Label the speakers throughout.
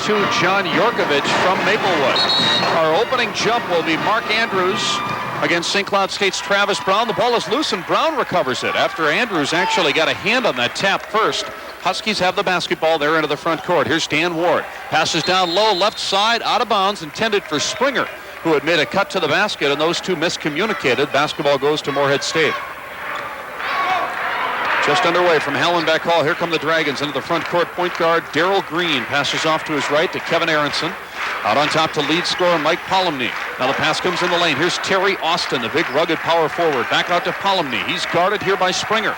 Speaker 1: John Yorkovich from Maplewood. Our opening jump will be Mark Andrews against St. Cloud State's Travis Brown. The ball is loose and Brown recovers it after Andrews actually got a hand on that tap first. Huskies have the basketball there into the front court. Here's Dan Ward. Passes down low, left side, out of bounds, intended for Springer, who had made a cut to the basket, and those two miscommunicated. Basketball goes to Morehead State. Just underway from Hallenbeck Hall. Here come the Dragons into the front court. Point guard Darrell Green passes off to his right to Kevin Aronson. Out on top to lead scorer Mike Polomny. Now the pass comes in the lane. Here's Terry Austin, the big rugged power forward. Back out to Polomny. He's guarded here by Springer.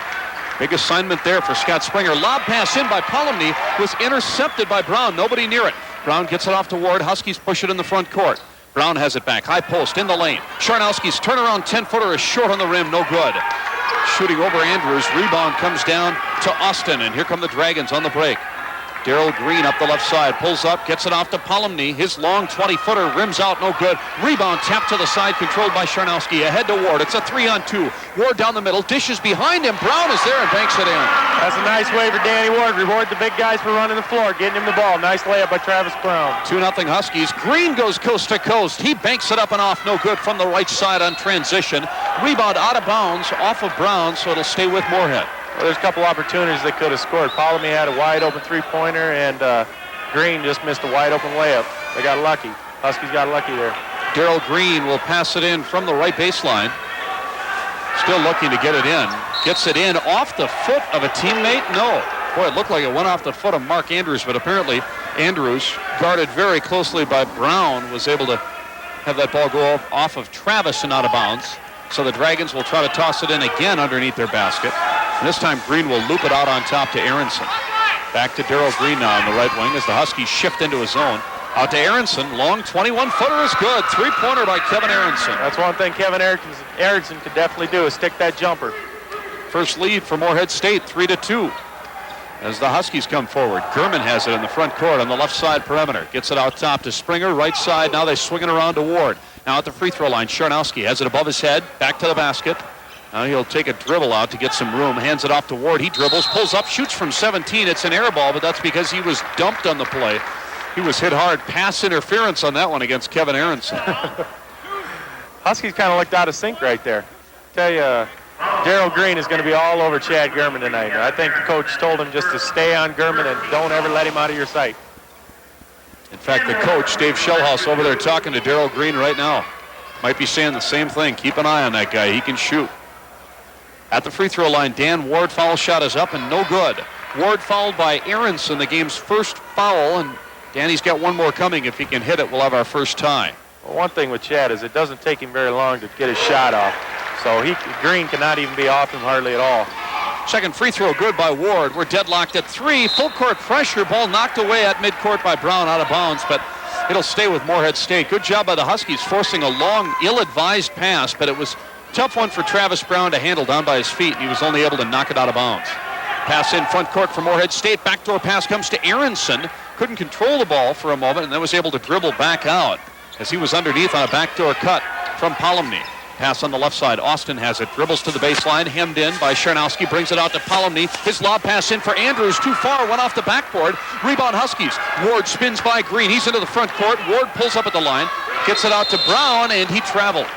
Speaker 1: Big assignment there for Scott Springer. Lob pass in by Polomny was intercepted by Brown. Nobody near it. Brown gets it off to Ward. Huskies push it in the front court. Brown has it back. High post in the lane. Sharnowski's turnaround 10-footer is short on the rim. No good. Shooting over Andrews. Rebound comes down to Austin. And here come the Dragons on the break. Darrell Green up the left side. Pulls up. Gets it off to Polomny. His long 20-footer rims out. No good. Rebound tapped to the side. Controlled by Sharnowski. Ahead to Ward. It's a 3-on-2. Ward down the middle. Dishes behind him. Brown is there and banks it in.
Speaker 2: That's a nice way for Danny Ward. Reward the big guys for running the floor. Getting him the ball. Nice layup by Travis Brown.
Speaker 1: 2-0 Huskies. Green goes coast to coast. He banks it up and off. No good from the right side on transition. Rebound out of bounds off of Brown, so it'll stay with Morehead.
Speaker 2: Well, there's a couple opportunities they could have scored. Polomny had a wide open three-pointer, and Green just missed a wide open layup. They got lucky. Huskies got lucky there.
Speaker 1: Darrell Green will pass it in from the right baseline. Still looking to get it in. Gets it in off the foot of a teammate. No. Boy, it looked like it went off the foot of Mark Andrews, but apparently Andrews, guarded very closely by Brown, was able to have that ball go off of Travis and out of bounds. So the Dragons will try to toss it in again underneath their basket. And this time Green will loop it out on top to Aronson. Back to Darrell Green now on the right wing as the Huskies shift into a zone. Out to Aronson. Long 21-footer is good. Three-pointer by Kevin Aronson.
Speaker 2: That's one thing Kevin Aronson could definitely do is stick that jumper.
Speaker 1: First lead for Morehead State, 3-2. As the Huskies come forward. Gurman has it in the front court on the left side perimeter. Gets it out top to Springer. Right side. Now they swing it around to Ward. Now at the free throw line, Sharnowski has it above his head. Back to the basket. Now he'll take a dribble out to get some room. Hands it off to Ward. He dribbles, pulls up, shoots from 17. It's an air ball, but that's because he was dumped on the play. He was hit hard. Pass interference on that one against Kevin Aronson.
Speaker 2: Huskies kind of looked out of sync right there. Tell you, Darrell Green is going to be all over Chad Gurman tonight. I think the coach told him just to stay on Gurman and don't ever let him out of your sight.
Speaker 1: In fact, the coach, Dave Shellhouse, over there talking to Darrell Green right now. Might be saying the same thing. Keep an eye on that guy. He can shoot. At the free throw line, Dan Ward, foul shot is up and no good. Ward fouled by Aronson, the game's first foul, and Danny's got one more coming. If he can hit it, we'll have our first tie.
Speaker 2: Well, one thing with Chad is it doesn't take him very long to get his shot off. So Green cannot even be off him hardly at all.
Speaker 1: Second free throw good by Ward. We're deadlocked at 3. Full court pressure. Ball knocked away at midcourt by Brown out of bounds, but it'll stay with Morehead State. Good job by the Huskies forcing a long, ill-advised pass, but it was a tough one for Travis Brown to handle down by his feet, and he was only able to knock it out of bounds. Pass in front court for Morehead State. Backdoor pass comes to Aronson. Couldn't control the ball for a moment, and then was able to dribble back out as he was underneath on a backdoor cut from Polomny. Pass on the left side. Austin has it. Dribbles to the baseline. Hemmed in by Sharnowski. Brings it out to Polomny. His lob pass in for Andrews. Too far. Went off the backboard. Rebound Huskies. Ward spins by Green. He's into the front court. Ward pulls up at the line. Gets it out to Brown, and he traveled.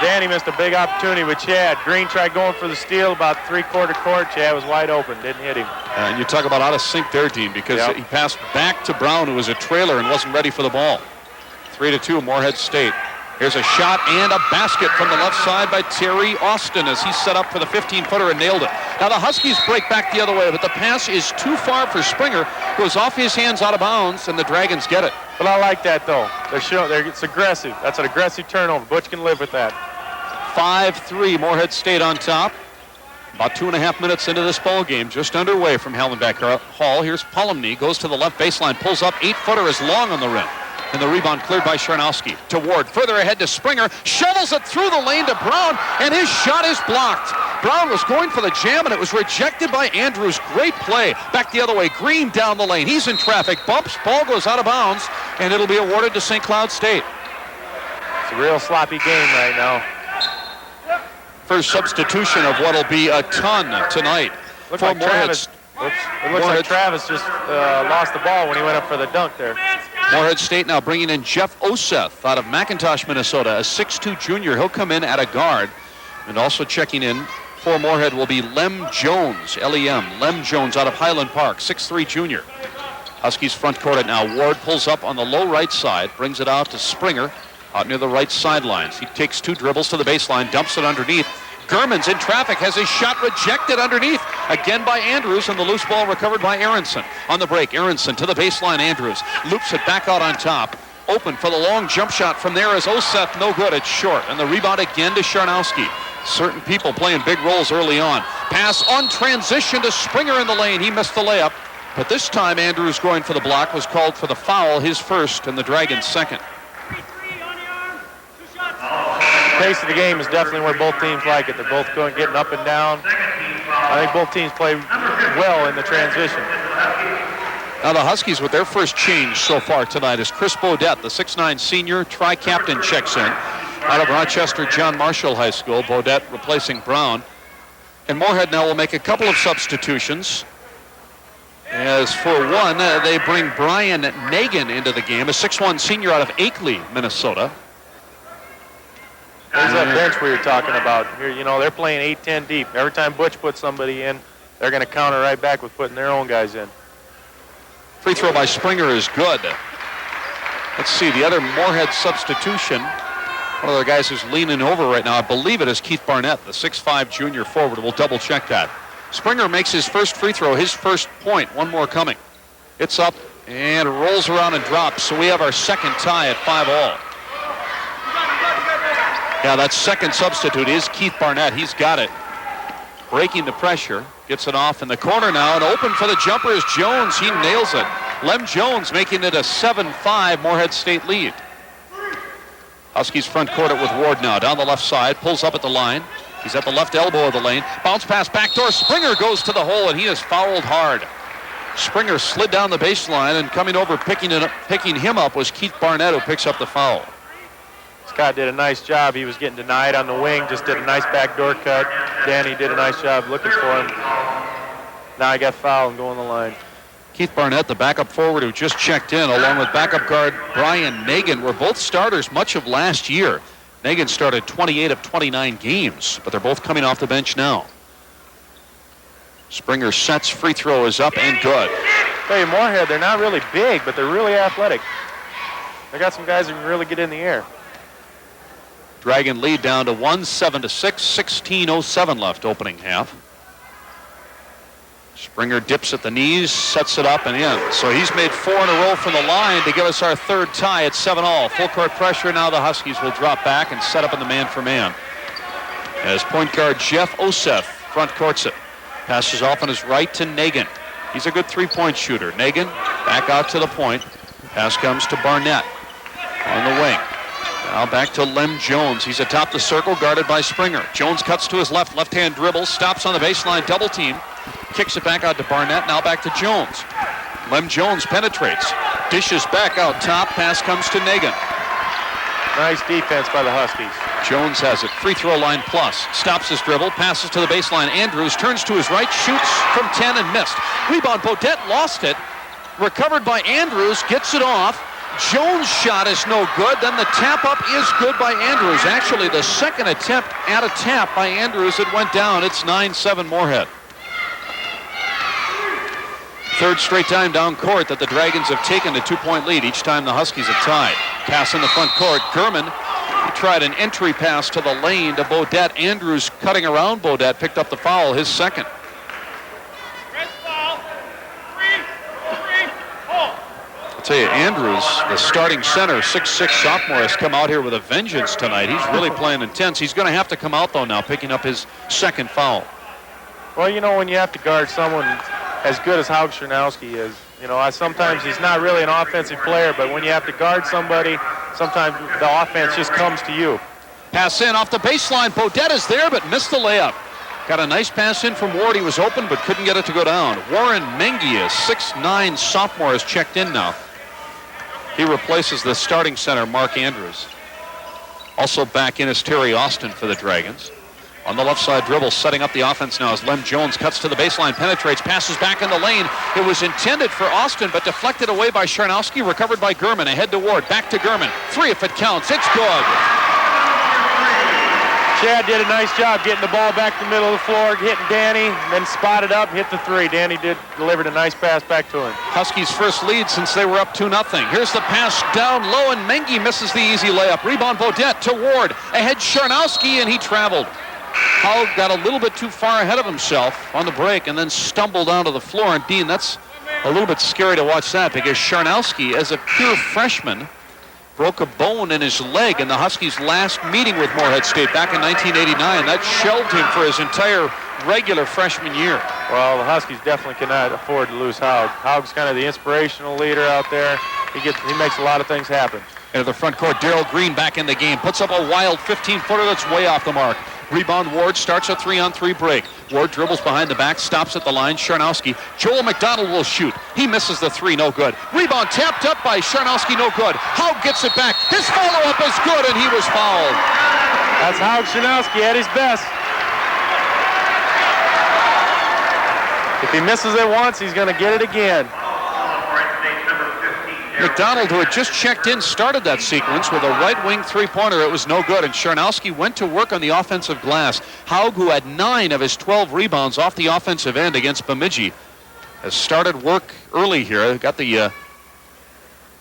Speaker 2: Danny missed a big opportunity with Chad. Green tried going for the steal about three-quarter court. Chad was wide open. Didn't hit him.
Speaker 1: And you talk about out of sync there, Dean, because he passed back to Brown, who was a trailer and wasn't ready for the ball. 3-2, Morehead State. Here's a shot and a basket from the left side by Terry Austin as he set up for the 15-footer and nailed it. Now the Huskies break back the other way, but the pass is too far for Springer. Goes off his hands out of bounds, and the Dragons get it.
Speaker 2: But I like that, though. It's aggressive. That's an aggressive turnover. Butch can live with that.
Speaker 1: 5-3, Morehead State on top. About 2.5 minutes into this ball game, just underway from Hallenbeck Hall. Here's Polomny, goes to the left baseline, pulls up. 8-footer is long on the rim. And the rebound cleared by Sharnowski to Ward. Further ahead to Springer. Shovels it through the lane to Brown, and his shot is blocked. Brown was going for the jam, and it was rejected by Andrews. Great play. Back the other way. Green down the lane. He's in traffic. Bumps. Ball goes out of bounds, and it'll be awarded to St. Cloud State.
Speaker 2: It's a real sloppy game right now.
Speaker 1: First substitution of what'll be a ton tonight.
Speaker 2: Looked like Oops. It looks like Travis just lost the ball when he went up for the dunk there.
Speaker 1: Morehead State now bringing in Jeff Oseth out of McIntosh, Minnesota, a 6'2 junior. He'll come in at a guard. And also checking in for Morehead will be Lem Jones, L-E-M. Lem Jones out of Highland Park, 6'3 junior. Huskies front court it now. Ward pulls up on the low right side, brings it out to Springer out near the right sidelines. He takes 2 dribbles to the baseline, dumps it underneath. German's in traffic, has his shot rejected underneath. Again by Andrews, and the loose ball recovered by Aronson. On the break, Aronson to the baseline, Andrews. Loops it back out on top. Open for the long jump shot from there is Oseth, no good, it's short. And the rebound again to Sharnowski. Certain people playing big roles early on. Pass on transition to Springer in the lane. He missed the layup. But this time Andrews going for the block, was called for the foul, his first and the Dragons' second.
Speaker 2: The pace of the game is definitely where both teams like it. They're both getting up and down. I think both teams play well in the transition.
Speaker 1: Now the Huskies with their first change so far tonight is Chris Beaudet, the 6'9 senior, tri-captain checks in. Out of Rochester John Marshall High School, Beaudet replacing Brown. And Morehead now will make a couple of substitutions. As for one, they bring Brian Nagan into the game, a 6'1 senior out of Akeley, Minnesota.
Speaker 2: There's that bench we were talking about. Here, you know, they're playing 8-10 deep. Every time Butch puts somebody in, they're going to counter right back with putting their own guys in.
Speaker 1: Free throw by Springer is good. Let's see, the other Morehead substitution. One of the guys who's leaning over right now, I believe it is Keith Barnett, the 6'5 junior forward. We'll double check that. Springer makes his first free throw, his first point. One more coming. It's up and rolls around and drops. So we have our second tie at 5-all. Yeah, that second substitute is Keith Barnett. He's got it. Breaking the pressure. Gets it off in the corner now, and open for the jumper is Jones. He nails it. Lem Jones making it a 7-5 Morehead State lead. Huskies front court it with Ward now. Down the left side. Pulls up at the line. He's at the left elbow of the lane. Bounce pass backdoor. Springer goes to the hole, and he is fouled hard. Springer slid down the baseline, and coming over picking him up was Keith Barnett, who picks up the foul.
Speaker 2: Scott did a nice job. He was getting denied on the wing. Just did a nice backdoor cut. Danny did a nice job looking for him. Now I got fouled and going the line.
Speaker 1: Keith Barnett, the backup forward who just checked in, along with backup guard Brian Nagan, were both starters much of last year. Nagan started 28 of 29 games, but they're both coming off the bench now. Springer sets, free throw is up and good.
Speaker 2: Tell you, Morehead, they're not really big, but they're really athletic. They got some guys who can really get in the air.
Speaker 1: Dragon lead down to 7-6, 16:07 left opening half. Springer dips at the knees, sets it up and in. So he's made 4 in a row from the line to give us our third tie at 7-all. Full court pressure. Now the Huskies will drop back and set up in the man-for-man. As point guard Jeff Oseth front courts it. Passes off on his right to Nagan. He's a good three-point shooter. Nagan back out to the point. Pass comes to Barnett on the wing. Now back to Lem Jones. He's atop the circle, guarded by Springer. Jones cuts to his left, left-hand dribble, stops on the baseline, double team. Kicks it back out to Barnett, now back to Jones. Lem Jones penetrates, dishes back out top, pass comes to Nagan.
Speaker 2: Nice defense by the Huskies.
Speaker 1: Jones has it, free throw line plus. Stops his dribble, passes to the baseline. Andrews turns to his right, shoots from 10 and missed. Rebound, Beaudet lost it. Recovered by Andrews, gets it off. Jones' shot is no good. Then the tap up is good by Andrews. Actually, the second attempt at a tap by Andrews, it went down. It's 9-7 Morehead. Third straight time down court that the Dragons have taken a 2-point lead. Each time the Huskies have tied. Pass in the front court. Gurman, he tried an entry pass to the lane to Beaudet. Andrews cutting around Beaudet, picked up the foul, his second. I'll tell you, Andrews, the starting center, 6'6 sophomore, has come out here with a vengeance tonight. He's really playing intense. He's going to have to come out, though, now, picking up his second foul.
Speaker 2: Well, you know, when you have to guard someone as good as Haug Chernowski is, you know, sometimes he's not really an offensive player, but when you have to guard somebody, sometimes the offense just comes to you.
Speaker 1: Pass in off the baseline. Beaudet is there, but missed the layup. Got a nice pass in from Ward. He was open, but couldn't get it to go down. Warren Mengia, 6'9 sophomore, has checked in now. He replaces the starting center, Mark Andrews. Also back in is Terry Austin for the Dragons. On the left side dribble, setting up the offense now as Lem Jones cuts to the baseline, penetrates, passes back in the lane. It was intended for Austin, but deflected away by Charnowski, recovered by Gurman. Ahead to Ward, back to Gurman. 3 if it counts. It's good.
Speaker 2: Chad did a nice job getting the ball back to the middle of the floor, hitting Danny, then spotted up, hit the 3. Danny delivered a nice pass back to him.
Speaker 1: Huskies' first lead since they were up 2-0. Here's the pass down low, and Mengi misses the easy layup. Rebound Bodette to Ward. Ahead Charnowski, and he traveled. Haug got a little bit too far ahead of himself on the break and then stumbled onto the floor. And Dean, that's a little bit scary to watch that because Charnowski, as a pure freshman, broke a bone in his leg in the Huskies' last meeting with Morehead State back in 1989. That shelved him for his entire regular freshman year.
Speaker 2: Well, the Huskies definitely cannot afford to lose Haug. Haug's kind of the inspirational leader out there. He makes a lot of things happen.
Speaker 1: Into the front court, Darrell Green back in the game. Puts up a wild 15-footer that's way off the mark. Rebound Ward, starts a 3-on-3 break. Ward dribbles behind the back, stops at the line. Charnowski. Joel McDonald will shoot. He misses the 3, no good. Rebound tapped up by Charnowski, no good. Haug gets it back. His follow-up is good, and he was fouled.
Speaker 2: That's Haug Charnowski at his best. If he misses it once, he's going to get it again.
Speaker 1: McDonald, who had just checked in, started that sequence with a right wing three-pointer. It was no good, and Charnowski went to work on the offensive glass. Haug, who had 9 of his 12 rebounds off the offensive end against Bemidji, has started work early here. Got the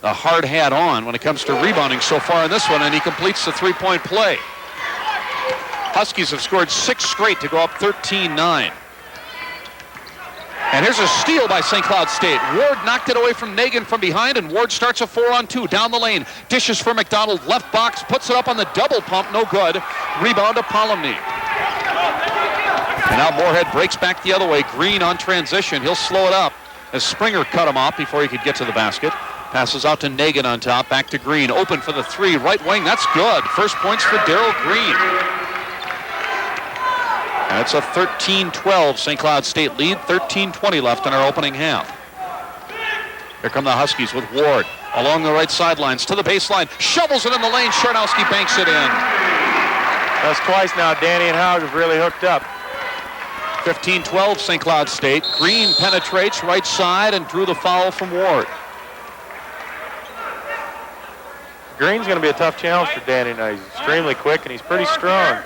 Speaker 1: hard hat on when it comes to rebounding so far in this one, and he completes the three-point play. Huskies have scored 6 straight to go up 13-9. And here's a steal by St. Cloud State. Ward knocked it away from Nagin from behind, and Ward starts a 4-on-2 down the lane. Dishes for McDonald, left box, puts it up on the double pump, no good. Rebound to Polomny. And now Morehead breaks back the other way. Green on transition. He'll slow it up as Springer cut him off before he could get to the basket. Passes out to Nagin on top, back to Green. Open for the 3, right wing, that's good. First points for Darrell Green. That's a 13-12 St. Cloud State lead, 13:20 left in our opening half. Here come the Huskies with Ward along the right sidelines to the baseline. Shovels it in the lane. Charnowski banks it in.
Speaker 2: That's twice now. Danny and Haug have really hooked up.
Speaker 1: 15-12 St. Cloud State. Green penetrates right side and drew the foul from Ward.
Speaker 2: Green's going to be a tough challenge for Danny now. He's extremely quick and he's pretty strong.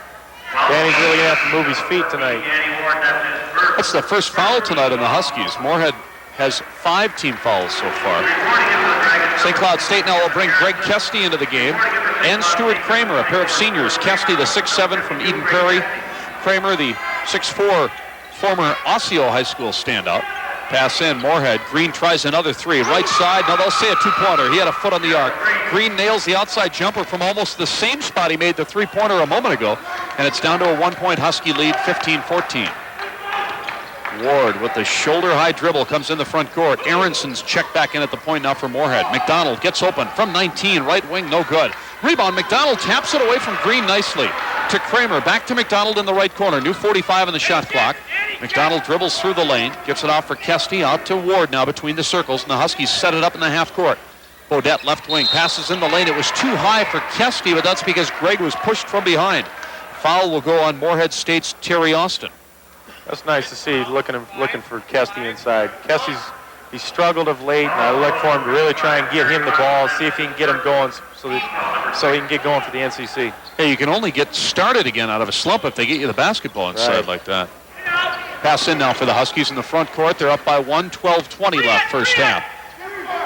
Speaker 2: Danny's really going to have to move his feet tonight.
Speaker 1: That's the first foul tonight on the Huskies. Morehead has 5 team fouls so far. St. Cloud State now will bring Greg Kesty into the game and Stuart Kramer, a pair of seniors. Kesty, the 6'7" from Eden Prairie. Kramer, the 6'4" former Osseo High School standout. Pass in, Morehead. Green tries another 3. Right side, now they'll say a 2-pointer. He had a foot on the arc. Green nails the outside jumper from almost the same spot he made the 3-pointer a moment ago. And it's down to a 1-point Husky lead, 15-14. Ward with the shoulder-high dribble comes in the front court. Aronson's checked back in at the point now for Morehead. McDonald gets open from 19, right wing, no good. Rebound, McDonald taps it away from Green nicely. To Kramer, back to McDonald in the right corner. New 45 on the shot clock. McDonald dribbles through the lane, gets it off for Kesty, out to Ward now between the circles, and the Huskies set it up in the half court. Bodette, left wing, passes in the lane. It was too high for Kesty, but that's because Greg was pushed from behind. Foul will go on Morehead State's Terry Austin.
Speaker 2: That's nice to see, looking for Kesty inside. He's struggled of late, and I look for him to really try and get him the ball, see if he can get him going so he can get going for the NCC.
Speaker 1: Hey, you can only get started again out of a slump if they get you the basketball inside like that. Pass in now for the Huskies in the front court. They're up by 1, 12-20 left first half.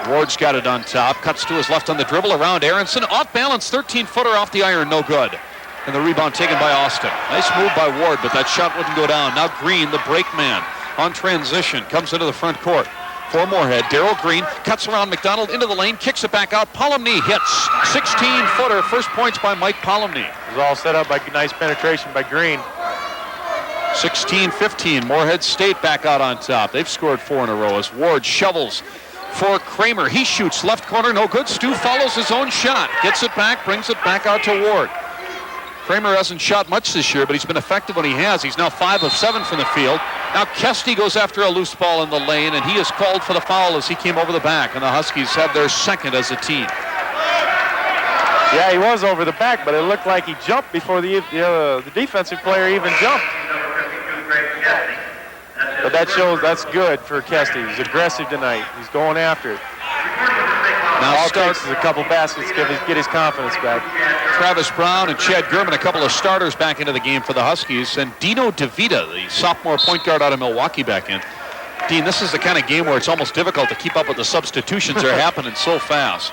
Speaker 1: Ward's got it on top, cuts to his left on the dribble around Aronson. Off balance, 13-footer off the iron, no good. And the rebound taken by Austin. Nice move by Ward, but that shot wouldn't go down. Now Green, the break man, on transition, comes into the front court for Morehead. Darrell Green cuts around McDonald into the lane, kicks it back out. Polomny hits. 16-footer, first points by Mike Polomny.
Speaker 2: It was all set up by nice penetration by Green.
Speaker 1: 16-15, Morehead State back out on top. They've scored 4 in a row as Ward shovels for Kramer. He shoots left corner, no good. Stu follows his own shot, gets it back, brings it back out to Ward. Kramer hasn't shot much this year, but he's been effective when he has. He's now 5 of 7 from the field. Now Kesty goes after a loose ball in the lane, and he is called for the foul as he came over the back, and the Huskies have their second as a team.
Speaker 2: Yeah, he was over the back, but it looked like he jumped before the defensive player even jumped. But that shows that's good for Kesty. He's aggressive tonight. He's going after it.
Speaker 1: Now
Speaker 2: all it takes is a couple baskets to get his confidence back.
Speaker 1: Travis Brown and Chad Gurman, a couple of starters back into the game for the Huskies, and Dino DeVita, the sophomore point guard out of Milwaukee, back in. Dean, this is the kind of game where it's almost difficult to keep up with the substitutions. They're happening so fast.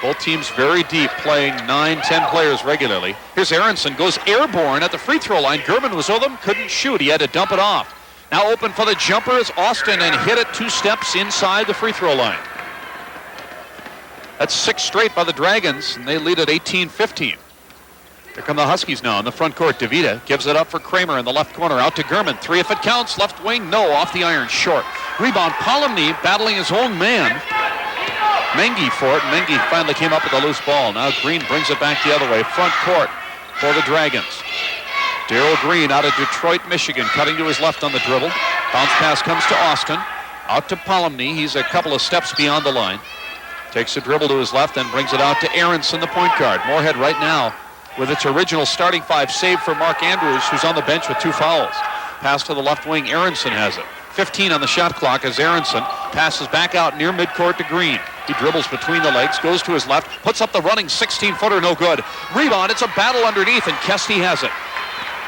Speaker 1: Both teams very deep, playing 9-10 players regularly. Here's Aronson, goes airborne at the free throw line. Gurman was with him, couldn't shoot. He had to dump it off. Now open for the jumper is Austin, and hit it 2 steps inside the free throw line. That's 6 straight by the Dragons, and they lead at 18-15. Here come the Huskies now in the front court. DeVita gives it up for Kramer in the left corner. Out to Gurman. 3 if it counts. Left wing, no. Off the iron, short. Rebound, Polomny battling his own man. Mengi for it. Mengi finally came up with a loose ball. Now Green brings it back the other way. Front court for the Dragons. Darrell Green out of Detroit, Michigan, cutting to his left on the dribble. Bounce pass comes to Austin. Out to Polomny. He's a couple of steps beyond the line. Takes a dribble to his left and brings it out to Aronson, the point guard. Morehead right now with its original starting 5, save for Mark Andrews, who's on the bench with 2 fouls. Pass to the left wing. Aronson has it. 15 on the shot clock as Aronson passes back out near midcourt to Green. He dribbles between the legs, goes to his left, puts up the running 16-footer, no good. Rebound, it's a battle underneath, and Kesty has it.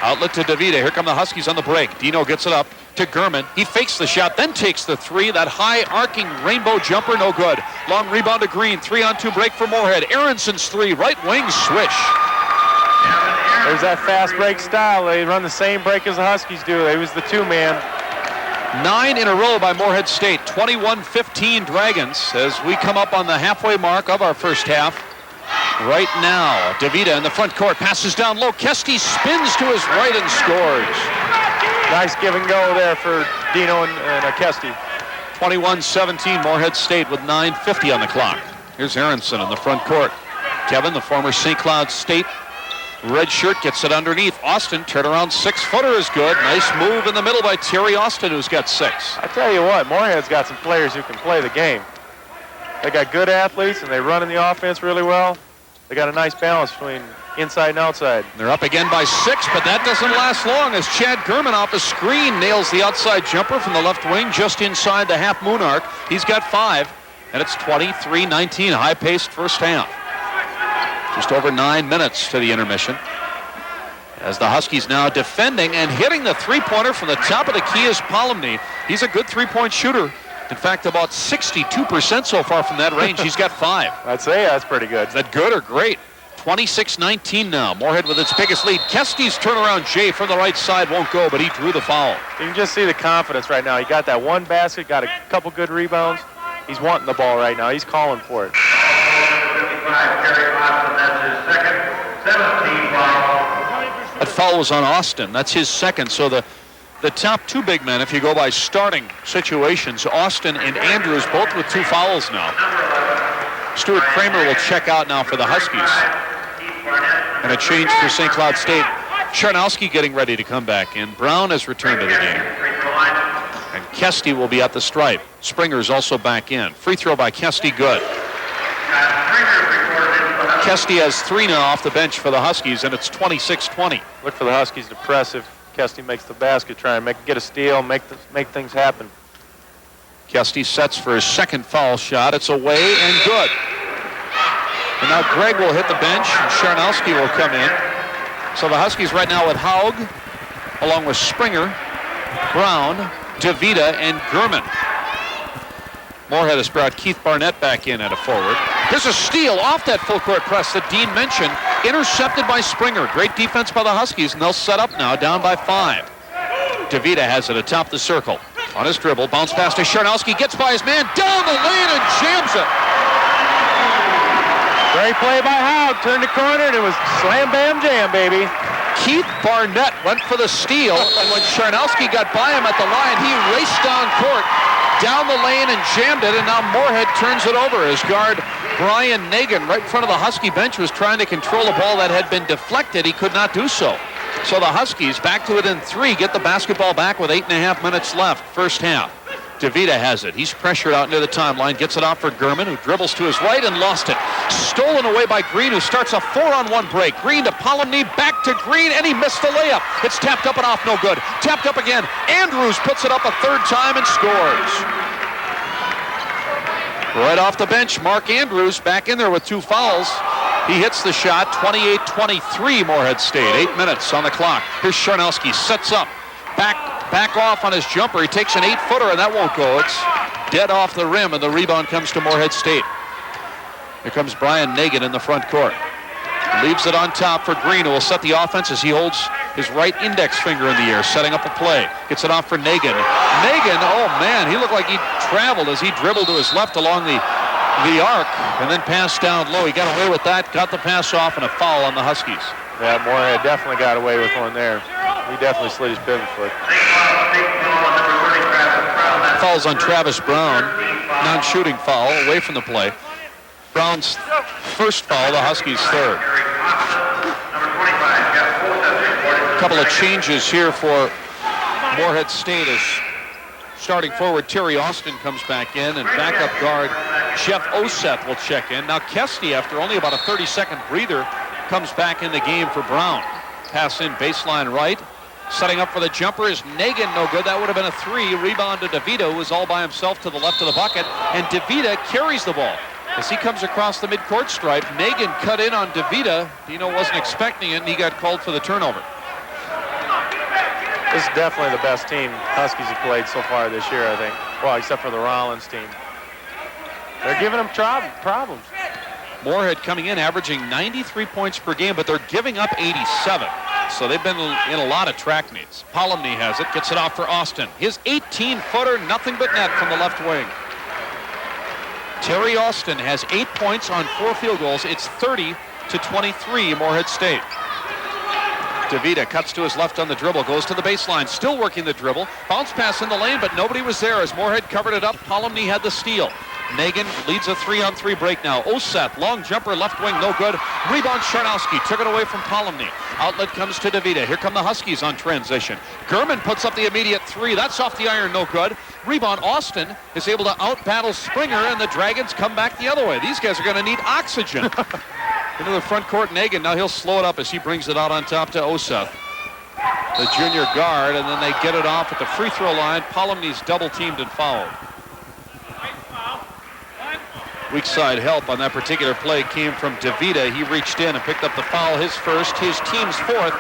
Speaker 1: Outlet to DeVita. Here come the Huskies on the break. Dino gets it up to Gurman. He fakes the shot, then takes the 3. That high arcing rainbow jumper, no good. Long rebound to Green. 3-on-2 break for Morehead. Aronson's 3, right wing swish.
Speaker 2: There's that fast break style. They run the same break as the Huskies do. They was the 2-man.
Speaker 1: 9 in a row by Morehead State. 21-15 Dragons as we come up on the halfway mark of our first half. Right now, DeVita in the front court, passes down low. Kesty spins to his right and scores.
Speaker 2: Nice give and go there for Dino and Kesty.
Speaker 1: 21-17, Morehead State with 9:50 on the clock. Here's Aronson in the front court. Kevin, the former St. Cloud State red shirt, gets it underneath. Austin, turnaround 6-footer is good. Nice move in the middle by Terry Austin, who's got 6.
Speaker 2: I tell you what, Morehead's got some players who can play the game. They got good athletes, and they run in the offense really well. They got a nice balance between inside and outside.
Speaker 1: They're up again by 6, but that doesn't last long as Chad Gurman off the screen nails the outside jumper from the left wing just inside the half moon arc. He's got 5, and it's 23-19, high-paced first half. Just over 9 minutes to the intermission. As the Huskies now defending and hitting the 3-pointer from the top of the key is Polomny. He's a good 3-point shooter. In fact, about 62% so far from that range. He's got 5.
Speaker 2: I'd say that's pretty good.
Speaker 1: Is that good or great? 26-19 now. Morehead with its biggest lead. Kesty's turnaround J from the right side won't go, but he drew the foul.
Speaker 2: You can just see the confidence right now. He got that 1 basket, got a couple good rebounds. He's wanting the ball right now. He's calling for it.
Speaker 1: That foul was on Austin. That's his second. So the top 2 big men, if you go by starting situations, Austin and Andrews, both with 2 fouls now. Stuart Kramer will check out now for the Huskies. And a change for St. Cloud State. Charnowski getting ready to come back in. Brown has returned to the game. And Kesty will be at the stripe. Springer's also back in. Free throw by Kesty, good. Kesty has 3 now off the bench for the Huskies, and it's 26-20.
Speaker 2: Look for the Huskies to press if Kesty makes the basket, try and get a steal, make things happen.
Speaker 1: Kesty sets for his second foul shot. It's away and good. And now Gregg will hit the bench, and Charnowski will come in. So the Huskies right now with Haug, along with Springer, Brown, DeVita, and Gurman. Morehead has brought Keith Barnett back in at a forward. There's a steal off that full court press that Dean mentioned. Intercepted by Springer. Great defense by the Huskies, and they'll set up now, down by 5. DeVita has it atop the circle. On his dribble, bounce pass to Charnowski, gets by his man, down the lane and jams it.
Speaker 2: Great play by Haug, turned the corner, and it was slam, bam, jam, baby.
Speaker 1: Keith Barnett went for the steal, and when Charnowski got by him at the line, he raced down court, down the lane and jammed it, and now Morehead turns it over. His guard, Brian Nagan, right in front of the Husky bench, was trying to control a ball that had been deflected. He could not do so. So the Huskies, back to it in 3, get the basketball back with 8.5 minutes left, first half. DeVita has it. He's pressured out near the timeline. Gets it off for Gurman, who dribbles to his right and lost it. Stolen away by Green, who starts a 4-on-1 break. Green to Polomny, back to Green, and he missed the layup. It's tapped up and off, no good. Tapped up again. Andrews puts it up a third time and scores. Right off the bench, Mark Andrews back in there with 2 fouls. He hits the shot, 28-23 Morehead State. 8 minutes on the clock. Here's Charnowski, sets up. Back off on his jumper. He takes an 8-footer, and that won't go. It's dead off the rim, and the rebound comes to Morehead State. Here comes Brian Nagin in the front court. Leaves it on top for Green, who will set the offense as he holds his right index finger in the air, setting up a play. Gets it off for Nagin. Nagin, oh man, he looked like he traveled as he dribbled to his left along the arc, and then passed down low. He got away with that, got the pass off, and a foul on the Huskies.
Speaker 2: Yeah, Morehead definitely got away with one there. He definitely slid his pivot foot.
Speaker 1: Fouls on Travis Brown. Non-shooting foul, away from the play. Brown's first foul, the Huskies' third. A couple of changes here for Morehead State as starting forward Terry Austin comes back in, and backup guard Jeff Oseth will check in. Now Kesty, after only about a 30-second breather, comes back in the game for Brown. Pass in baseline right. Setting up for the jumper is Nagin, no good. That would have been a 3. Rebound to DeVita, who is all by himself to the left of the bucket. And DeVita carries the ball. As he comes across the midcourt stripe, Nagin cut in on DeVita. Dino wasn't expecting it, and he got called for the turnover.
Speaker 2: This is definitely the best team Huskies have played so far this year, I think. Well, except for the Rollins team. They're giving them problems.
Speaker 1: Morehead coming in averaging 93 points per game, but they're giving up 87. So they've been in a lot of track meets. Polomny has it, gets it off for Austin. His 18-footer, nothing but net from the left wing. Terry Austin has 8 points on 4 field goals. It's 30-23 Morehead State. DeVita cuts to his left on the dribble, goes to the baseline, still working the dribble. Bounce pass in the lane, but nobody was there as Morehead covered it up. Polomny had the steal. Nagin leads a 3-on-3 break now. Oseth, long jumper, left wing, no good. Rebound, Charnowski took it away from Polomny. Outlet comes to DeVita. Here come the Huskies on transition. Gurman puts up the immediate 3. That's off the iron, no good. Rebound, Austin is able to out-battle Springer, and the Dragons come back the other way. These guys are going to need oxygen. Into the front court, Nagin. Now he'll slow it up as he brings it out on top to Oseth, the junior guard, and then they get it off at the free throw line. Polomny's double-teamed and fouled. Weak side help on that particular play came from DeVita. He reached in and picked up the foul, his first, his team's fourth.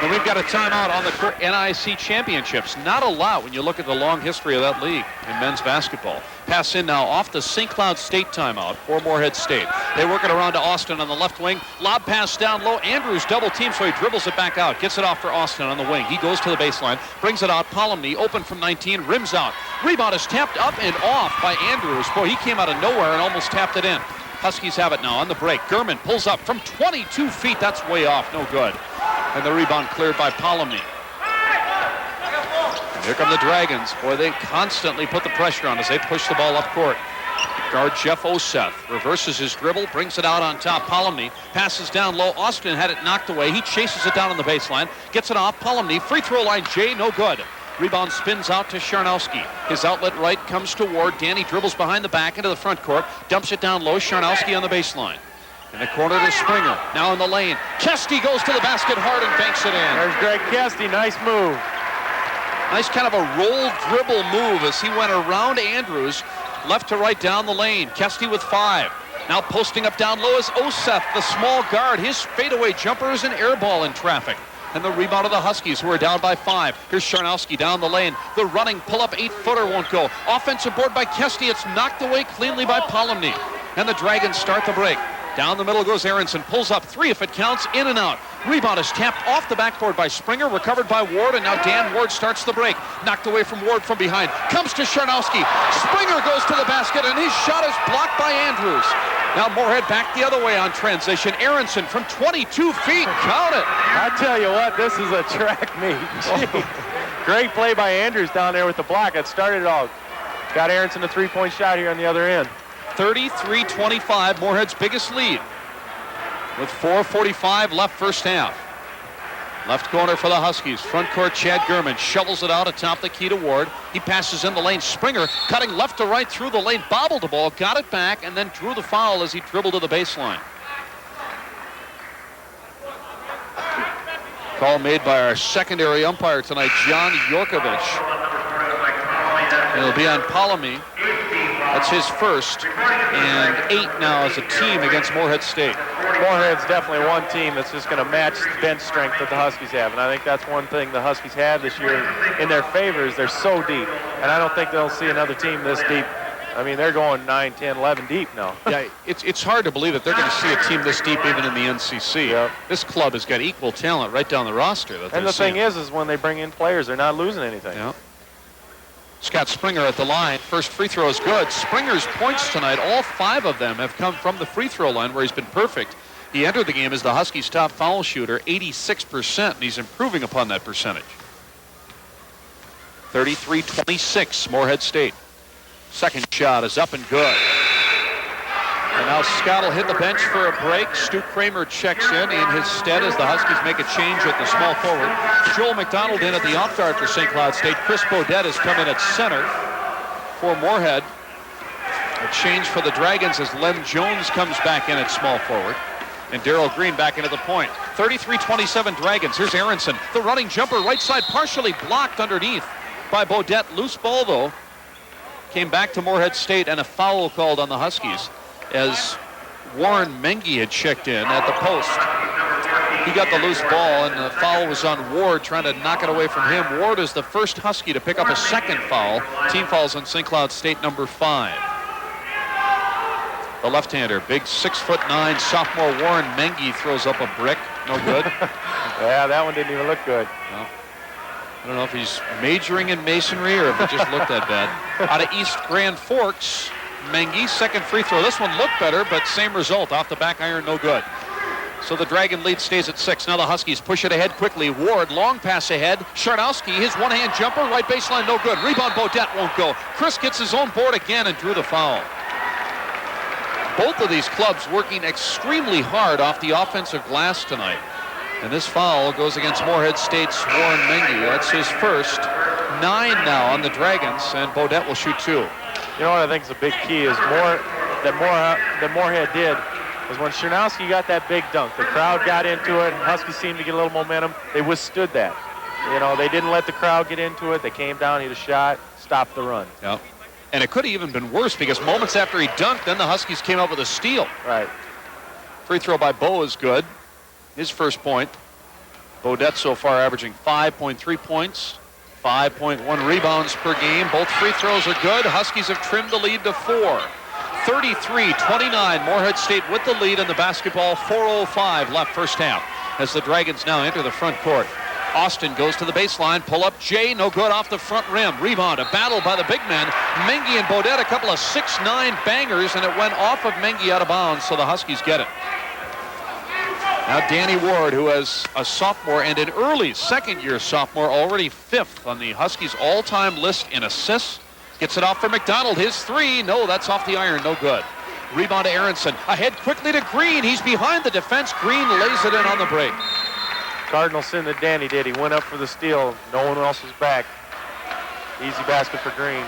Speaker 1: And we've got a timeout on the NIC championships. Not a lot when you look at the long history of that league in men's basketball. Pass in now off the St. Cloud State timeout for Morehead State. They work it around to Austin on the left wing. Lob pass down low. Andrews double team, so he dribbles it back out. Gets it off for Austin on the wing. He goes to the baseline, brings it out. Polomny open from 19, rims out. Rebound is tapped up and off by Andrews. Boy, he came out of nowhere and almost tapped it in. Huskies have it now on the break. Gurman pulls up from 22 feet. That's way off, no good. And the rebound cleared by Polomny. And here come the Dragons. Boy, they constantly put the pressure on as they push the ball up court. Guard Jeff Oseth reverses his dribble, brings it out on top. Polomny passes down low. Austin had it knocked away. He chases it down on the baseline, gets it off. Polomny, free throw line, Jay, no good. Rebound spins out to Charnowski. His outlet right comes to Ward. Danny dribbles behind the back into the front court, dumps it down low. Charnowski on the baseline. In the corner to Springer. Now in the lane. Kesty goes to the basket hard and banks it in.
Speaker 2: There's Greg Kesty. Nice move.
Speaker 1: Nice kind of a roll dribble move as he went around Andrews, left to right down the lane. Kesty with 5. Now posting up down low is Oseth, the small guard. His fadeaway jumper is an air ball in traffic. And the rebound of the Huskies, who are down by 5. Here's Charnowski down the lane. The running pull-up 8-footer won't go. Offensive board by Kesty. It's knocked away cleanly by Polomny. And the Dragons start the break. Down the middle goes Aronson. Pulls up 3 if it counts. In and out. Rebound is tapped off the backboard by Springer. Recovered by Ward. And now Dan Ward starts the break. Knocked away from Ward from behind. Comes to Charnowski. Springer goes to the basket. And his shot is blocked by Andrews. Now Morehead back the other way on transition. Aronson from 22 feet. Count it.
Speaker 2: I tell you what, this is a track meet. Great play by Andrews down there with the block. That started it all. Got Aronson a 3-point shot here on the other end.
Speaker 1: 33-25, Morehead's biggest lead with 4:45 left first half. Left corner for the Huskies. Front court, Chad Gurman shovels it out atop the key to Ward. He passes in the lane. Springer cutting left to right through the lane. Bobbled the ball, got it back, and then drew the foul as he dribbled to the baseline. Call made by our secondary umpire tonight, John Yorkovich. It'll be on Palami. That's his first, and 8 now as a team against Morehead State.
Speaker 2: Morehead's definitely one team that's just going to match the bench strength that the Huskies have, and I think that's one thing the Huskies have this year in their favor is they're so deep, and I don't think they'll see another team this deep. I mean, they're going 9, 10, 11 deep now.
Speaker 1: Yeah, it's hard to believe that they're going to see a team this deep even in the NCC.
Speaker 2: Yep.
Speaker 1: This club has got equal talent right down the roster.
Speaker 2: And the thing is when they bring in players, they're not losing anything.
Speaker 1: Yeah. Scott Springer at the line. First free throw is good. Springer's points tonight, all 5 of them have come from the free throw line where he's been perfect. He entered the game as the Huskies' top foul shooter, 86%, and he's improving upon that percentage. 33-26, Morehead State. Second shot is up and good. And now Scott will hit the bench for a break. Stu Kramer checks in his stead as the Huskies make a change at the small forward. Joel McDonald in at the off guard for St. Cloud State. Chris Bodette has come in at center for Morehead. A change for the Dragons as Lem Jones comes back in at small forward. And Darrell Green back into the point. 33-27 Dragons. Here's Aronson. The running jumper right side partially blocked underneath by Bodette. Loose ball though. Came back to Morehead State and a foul called on the Huskies as Warren Mengi had checked in at the post. He got the loose ball and the foul was on Ward trying to knock it away from him. Ward is the first Husky to pick up a second foul. Team fouls on St. Cloud State number 5. The left-hander, big 6'9" sophomore Warren Mengi throws up a brick. No good.
Speaker 2: Yeah, that one didn't even look good.
Speaker 1: No. I don't know if he's majoring in masonry or if it just looked that bad. Out of East Grand Forks, Mengi, second free throw. This one looked better, but same result. Off the back iron, no good. So the Dragon lead stays at 6. Now the Huskies push it ahead quickly. Ward, long pass ahead. Sharnowski, his one-hand jumper, right baseline, no good. Rebound, Bodette won't go. Chris gets his own board again and drew the foul. Both of these clubs working extremely hard off the offensive glass tonight. And this foul goes against Morehead State's Warren Mengi. That's his first. 9 now on the Dragons, and Bodette will shoot 2.
Speaker 2: You know what I think is a big key is that Morehead did is when Sharnowski got that big dunk, the crowd got into it, and Huskies seemed to get a little momentum. They withstood that. You know, they didn't let the crowd get into it. They came down, hit a shot, stopped the run.
Speaker 1: Yep. And it could have even been worse because moments after he dunked, then the Huskies came up with a steal.
Speaker 2: Right.
Speaker 1: Free throw by Bo is good. His first point. Bodette so far averaging 5.3 points, 5.1 rebounds per game. Both free throws are good. Huskies have trimmed the lead to 4. 33-29, Morehead State with the lead in the basketball. 4:05 left first half as the Dragons now enter the front court. Austin goes to the baseline, pull up Jay, no good off the front rim. Rebound, a battle by the big men. Mengi and Bodette, a couple of 6'9" bangers, and it went off of Mengi out of bounds, so the Huskies get it. Now Danny Ward, who is a sophomore and an early second-year sophomore, already 5th on the Huskies' all-time list in assists. Gets it off for McDonald, his 3. No, that's off the iron, no good. Rebound to Aronson. Ahead quickly to Green. He's behind the defense. Green lays it in on the break.
Speaker 2: Cardinal sin that Danny did. He went up for the steal. No one else was back. Easy basket for Green.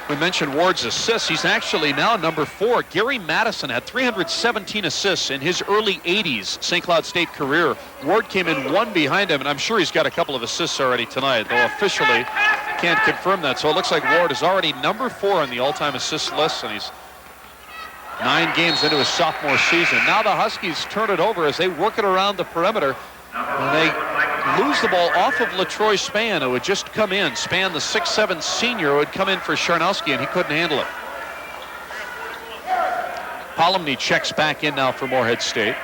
Speaker 1: We mentioned Ward's assists. He's actually now number 4. Gary Madison had 317 assists in his early 80s St. Cloud State career. Ward came in 1 behind him, and I'm sure he's got a couple of assists already tonight, though officially can't confirm that. So it looks like Ward is already number 4 on the all-time assist list, and he's 9 games into his sophomore season. Now the Huskies turn it over as they work it around the perimeter, and they lose the ball off of LaTroy Spann, who had just come in. Spann, the 6'7" senior, who had come in for Sharnowski, and he couldn't handle it. Palomny checks back in now for Morehead State.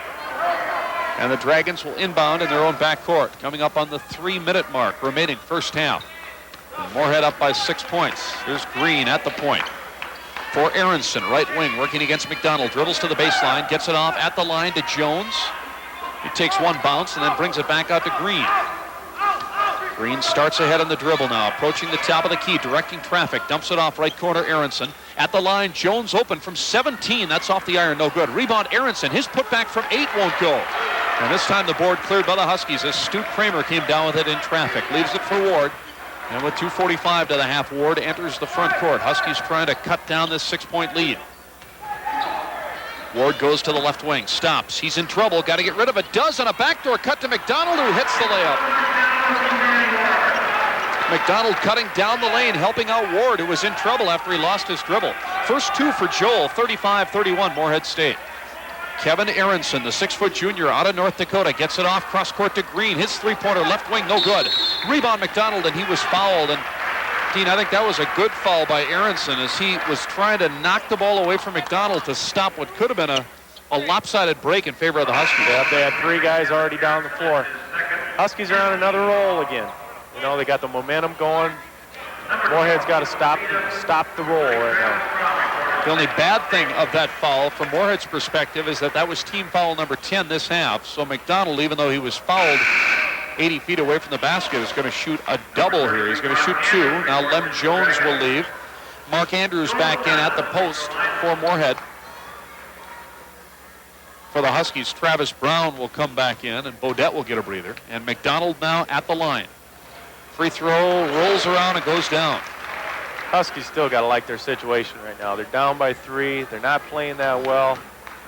Speaker 1: And the Dragons will inbound in their own backcourt, coming up on the 3-minute mark remaining first half. And Morehead up by 6 points. Here's Green at the point. For Aronson, right wing, working against McDonald. Dribbles to the baseline, gets it off at the line to Jones. He takes 1 bounce and then brings it back out to Green. Green starts ahead on the dribble now, approaching the top of the key, directing traffic, dumps it off right corner Aronson. At the line, Jones open from 17. That's off the iron, no good. Rebound Aronson. His putback from 8 won't go. And this time the board cleared by the Huskies as Stu Kramer came down with it in traffic. Leaves it for Ward. And with 2:45 to the half, Ward enters the front court. Huskies trying to cut down this 6-point lead. Ward goes to the left wing, stops. He's in trouble, got to get rid of it. Does on a backdoor cut to McDonald, who hits the layup. McDonald cutting down the lane, helping out Ward, who was in trouble after he lost his dribble. First two for Joel, 35-31, Morehead State. Kevin Aronson, the 6-foot junior out of North Dakota, gets it off cross court to Green. His three-pointer left wing, no good. Rebound McDonald, and he was fouled. And Dean, I think that was a good foul by Aronson as he was trying to knock the ball away from McDonald to stop what could have been a lopsided break in favor of the Huskies.
Speaker 2: Yeah, they had three guys already down the floor. Huskies are on another roll again. You know, they got the momentum going. Morehead's got to stop the roll right now.
Speaker 1: The only bad thing of that foul from Morehead's perspective is that was team foul number 10 this half. So McDonald, even though he was fouled 80 feet away from the basket, is going to shoot a double here. He's going to shoot two. Now Lem Jones will leave. Mark Andrews back in at the post for Morehead. For the Huskies, Travis Brown will come back in, and Bodette will get a breather. And McDonald now at the line. Free throw rolls around and goes down.
Speaker 2: Huskies still got to like their situation right now. They're down by 3. They're not playing that well.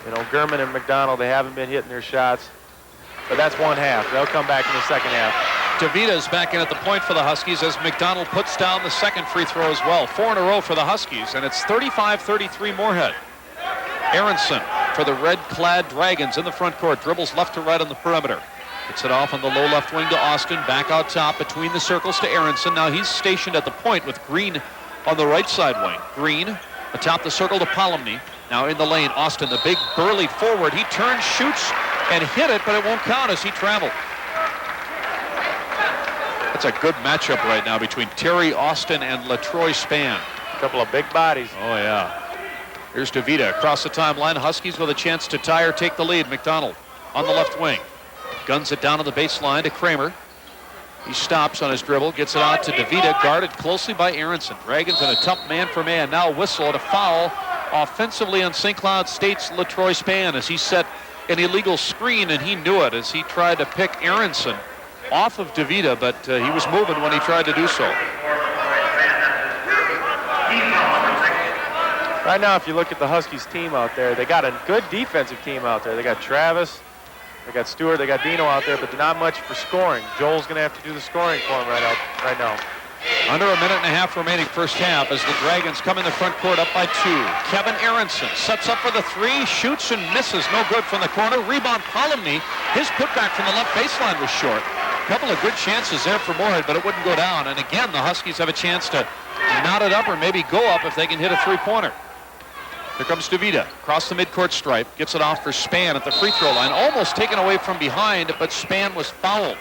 Speaker 2: You know, Gurman and McDonald, they haven't been hitting their shots. But that's one half. They'll come back in the second half.
Speaker 1: DeVita's back in at the point for the Huskies as McDonald puts down the second free throw as well. 4 in a row for the Huskies, and it's 35-33 Morehead. Aronson for the red-clad Dragons in the front court. Dribbles left to right on the perimeter. Gets it off on the low left wing to Austin. Back out top between the circles to Aronson. Now he's stationed at the point with Green on the right side wing. Green atop the circle to Polomny. Now in the lane, Austin, the big burly forward. He turns, shoots, and hit it, but it won't count as he traveled. That's a good matchup right now between Terry Austin and LaTroy Spann.
Speaker 2: A couple of big bodies.
Speaker 1: Oh, yeah. Here's DeVita across the timeline. Huskies with a chance to tie or take the lead. McDonald on the left wing. Guns it down to the baseline to Kramer. He stops on his dribble, gets it out to DeVita, guarded closely by Aronson. Dragons in a tough man-for-man. Now whistle at a foul offensively on St. Cloud State's LaTroy Spann as he set an illegal screen, and he knew it as he tried to pick Aronson off of DeVita, but he was moving when he tried to do so.
Speaker 2: Right now, if you look at the Huskies team out there, they got a good defensive team out there. They got Travis, they got Stewart, they got Dino out there, but they're not much for scoring. Joel's going to have to do the scoring for him right now.
Speaker 1: Under a minute and a half remaining first half as the Dragons come in the front court up by 2. Kevin Aronson sets up for the 3, shoots and misses. No good from the corner. Rebound Polomny. His putback from the left baseline was short. A couple of good chances there for Morehead, but it wouldn't go down. And again, the Huskies have a chance to knot it up or maybe go up if they can hit a three-pointer. Here comes DeVita, across the midcourt stripe, gets it off for Spann at the free throw line. Almost taken away from behind, but Spann was fouled.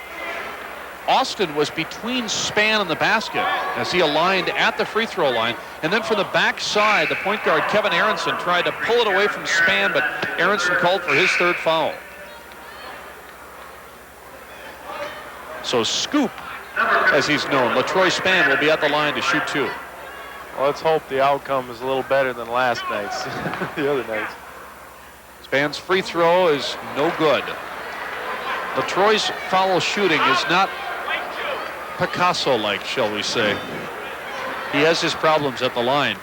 Speaker 1: Austin was between Spann and the basket as he aligned at the free throw line. And then from the backside, the point guard, Kevin Aronson, tried to pull it away from Spann, but Aronson called for his third foul. So Scoop, as he's known, LaTroy Spann will be at the line to shoot 2.
Speaker 2: Well, let's hope the outcome is a little better than last night's, the other nights.
Speaker 1: Spann's free throw is no good. LaTroy's foul shooting is not Picasso-like, shall we say. He has his problems at the line,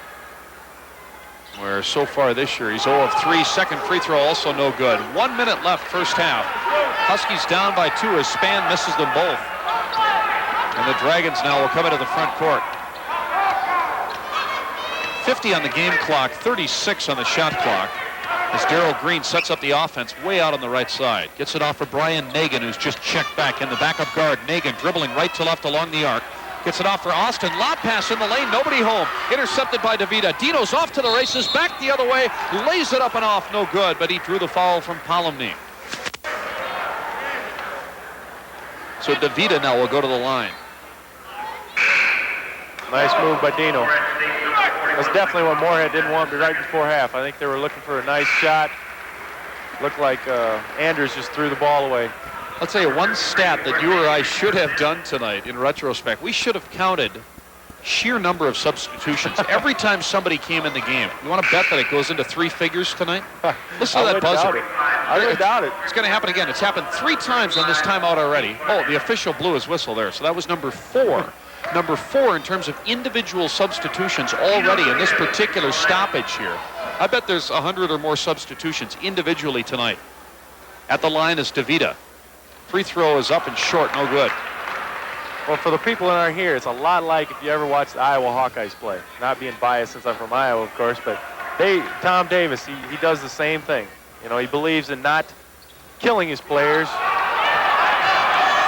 Speaker 1: where so far this year he's 0 of 3. Second free throw also no good. 1 minute left first half. Huskies down by 2 as Spann misses them both. And the Dragons now will come into the front court. 50 on the game clock, 36 on the shot clock. As Darrell Green sets up the offense way out on the right side. Gets it off for Brian Nagan, who's just checked back in the backup guard. Nagan dribbling right to left along the arc. Gets it off for Austin. Lob pass in the lane. Nobody home. Intercepted by DeVita. Dino's off to the races. Back the other way. Lays it up and off. No good, but he drew the foul from Polomny. So DeVita now will go to the line.
Speaker 2: Nice move by Dino. That's definitely what Morehead didn't want right before half. I think they were looking for a nice shot. Looked like Andrews just threw the ball away.
Speaker 1: I'll tell you one stat that you or I should have done tonight in retrospect. We should have counted sheer number of substitutions. Every time somebody came in the game, you want to bet that it goes into 3 figures tonight? Listen to that buzzer.
Speaker 2: I would doubt it.
Speaker 1: It's going to happen again. It's happened 3 times on this timeout already. Oh, the official blew his whistle there, so that was number 4. Number 4 in terms of individual substitutions already in this particular stoppage here. I bet there's 100 or more substitutions individually tonight. At the line is DeVita. Free throw is up and short, no good.
Speaker 2: Well, for the people that aren't here, it's a lot like if you ever watched the Iowa Hawkeyes play. Not being biased since I'm from Iowa, of course, but Tom Davis, he does the same thing. You know, he believes in not killing his players.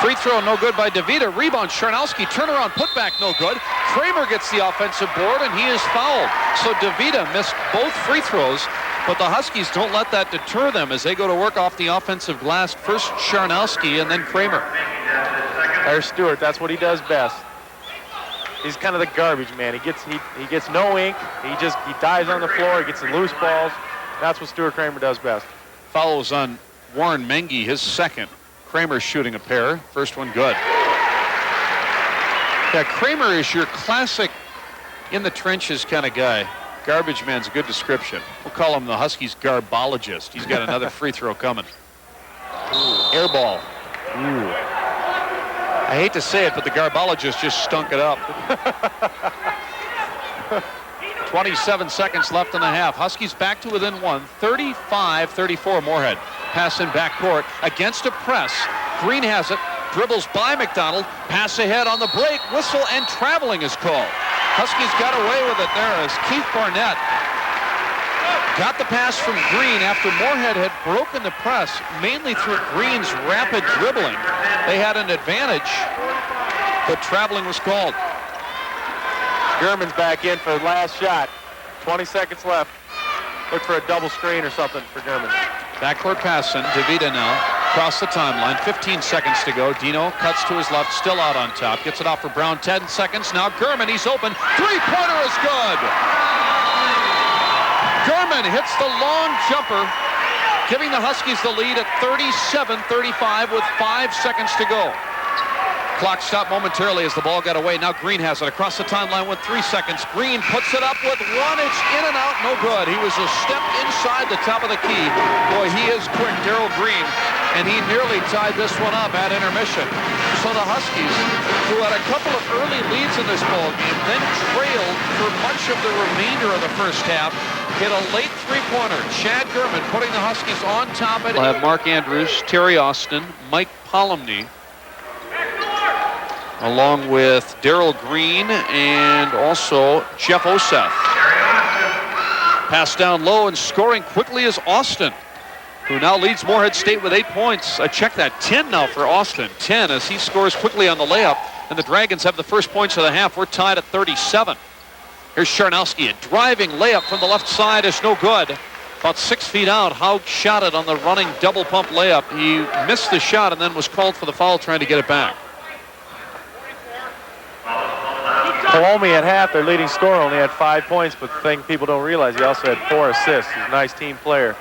Speaker 1: Free throw no good by DeVita. Rebound, Charnowski, turnaround, putback no good. Kramer gets the offensive board, and he is fouled. So DeVita missed both free throws, but the Huskies don't let that deter them as they go to work off the offensive glass. First Charnowski and then Kramer.
Speaker 2: There's Stewart. That's what he does best. He's kind of the garbage man. He gets no ink. He dives on the floor. He gets the loose balls. That's what Stuart Kramer does best.
Speaker 1: Follows on Warren Mengi, his second. Kramer shooting a pair. First one good. Yeah, Kramer is your classic in the trenches kind of guy. Garbage man's a good description. We'll call him the Huskies garbologist. He's got another free throw coming. Air ball. Ooh. I hate to say it, but the garbologist just stunk it up. 27 seconds left in the half. Huskies back to within 1. 35-34 Morehead. Pass in backcourt against a press. Green has it. Dribbles by McDonald. Pass ahead on the break. Whistle and traveling is called. Huskies got away with it there as Keith Barnett got the pass from Green after Morehead had broken the press, mainly through Green's rapid dribbling. They had an advantage, but traveling was called.
Speaker 2: German's back in for the last shot. 20 seconds left. Look for a double screen or something for German.
Speaker 1: Backcourt pass in. DeVita now across the timeline. 15 seconds to go. Dino cuts to his left, still out on top. Gets it off for Brown. 10 seconds. Now German, he's open. Three-pointer is good. German hits the long jumper, giving the Huskies the lead at 37-35 with 5 seconds to go. Clock stopped momentarily as the ball got away. Now Green has it across the timeline with 3 seconds. Green puts it up with 1 inch in and out, no good. He was a step inside the top of the key. Boy, he is quick, Darrell Green, and he nearly tied this one up at intermission. So the Huskies, who had a couple of early leads in this ball game, then trailed for much of the remainder of the first half, hit a late three-pointer. Chad German putting the Huskies on top. We'll have Mark Andrews, Terry Austin, Mike Polomny, along with Darrell Green and also Jeff Oseth. Pass down low and scoring quickly is Austin, who now leads Morehead State with 8 points. Check that, 10 now for Austin. 10 as he scores quickly on the layup, and the Dragons have the first points of the half. We're tied at 37. Here's Charnowski, a driving layup from the left side is no good. About 6 feet out, Haug shot it on the running double pump layup. He missed the shot and then was called for the foul trying to get it back.
Speaker 2: Palomi at half, their leading scorer, only had 5 points, but the thing people don't realize, he also had 4 assists. He's a nice team player.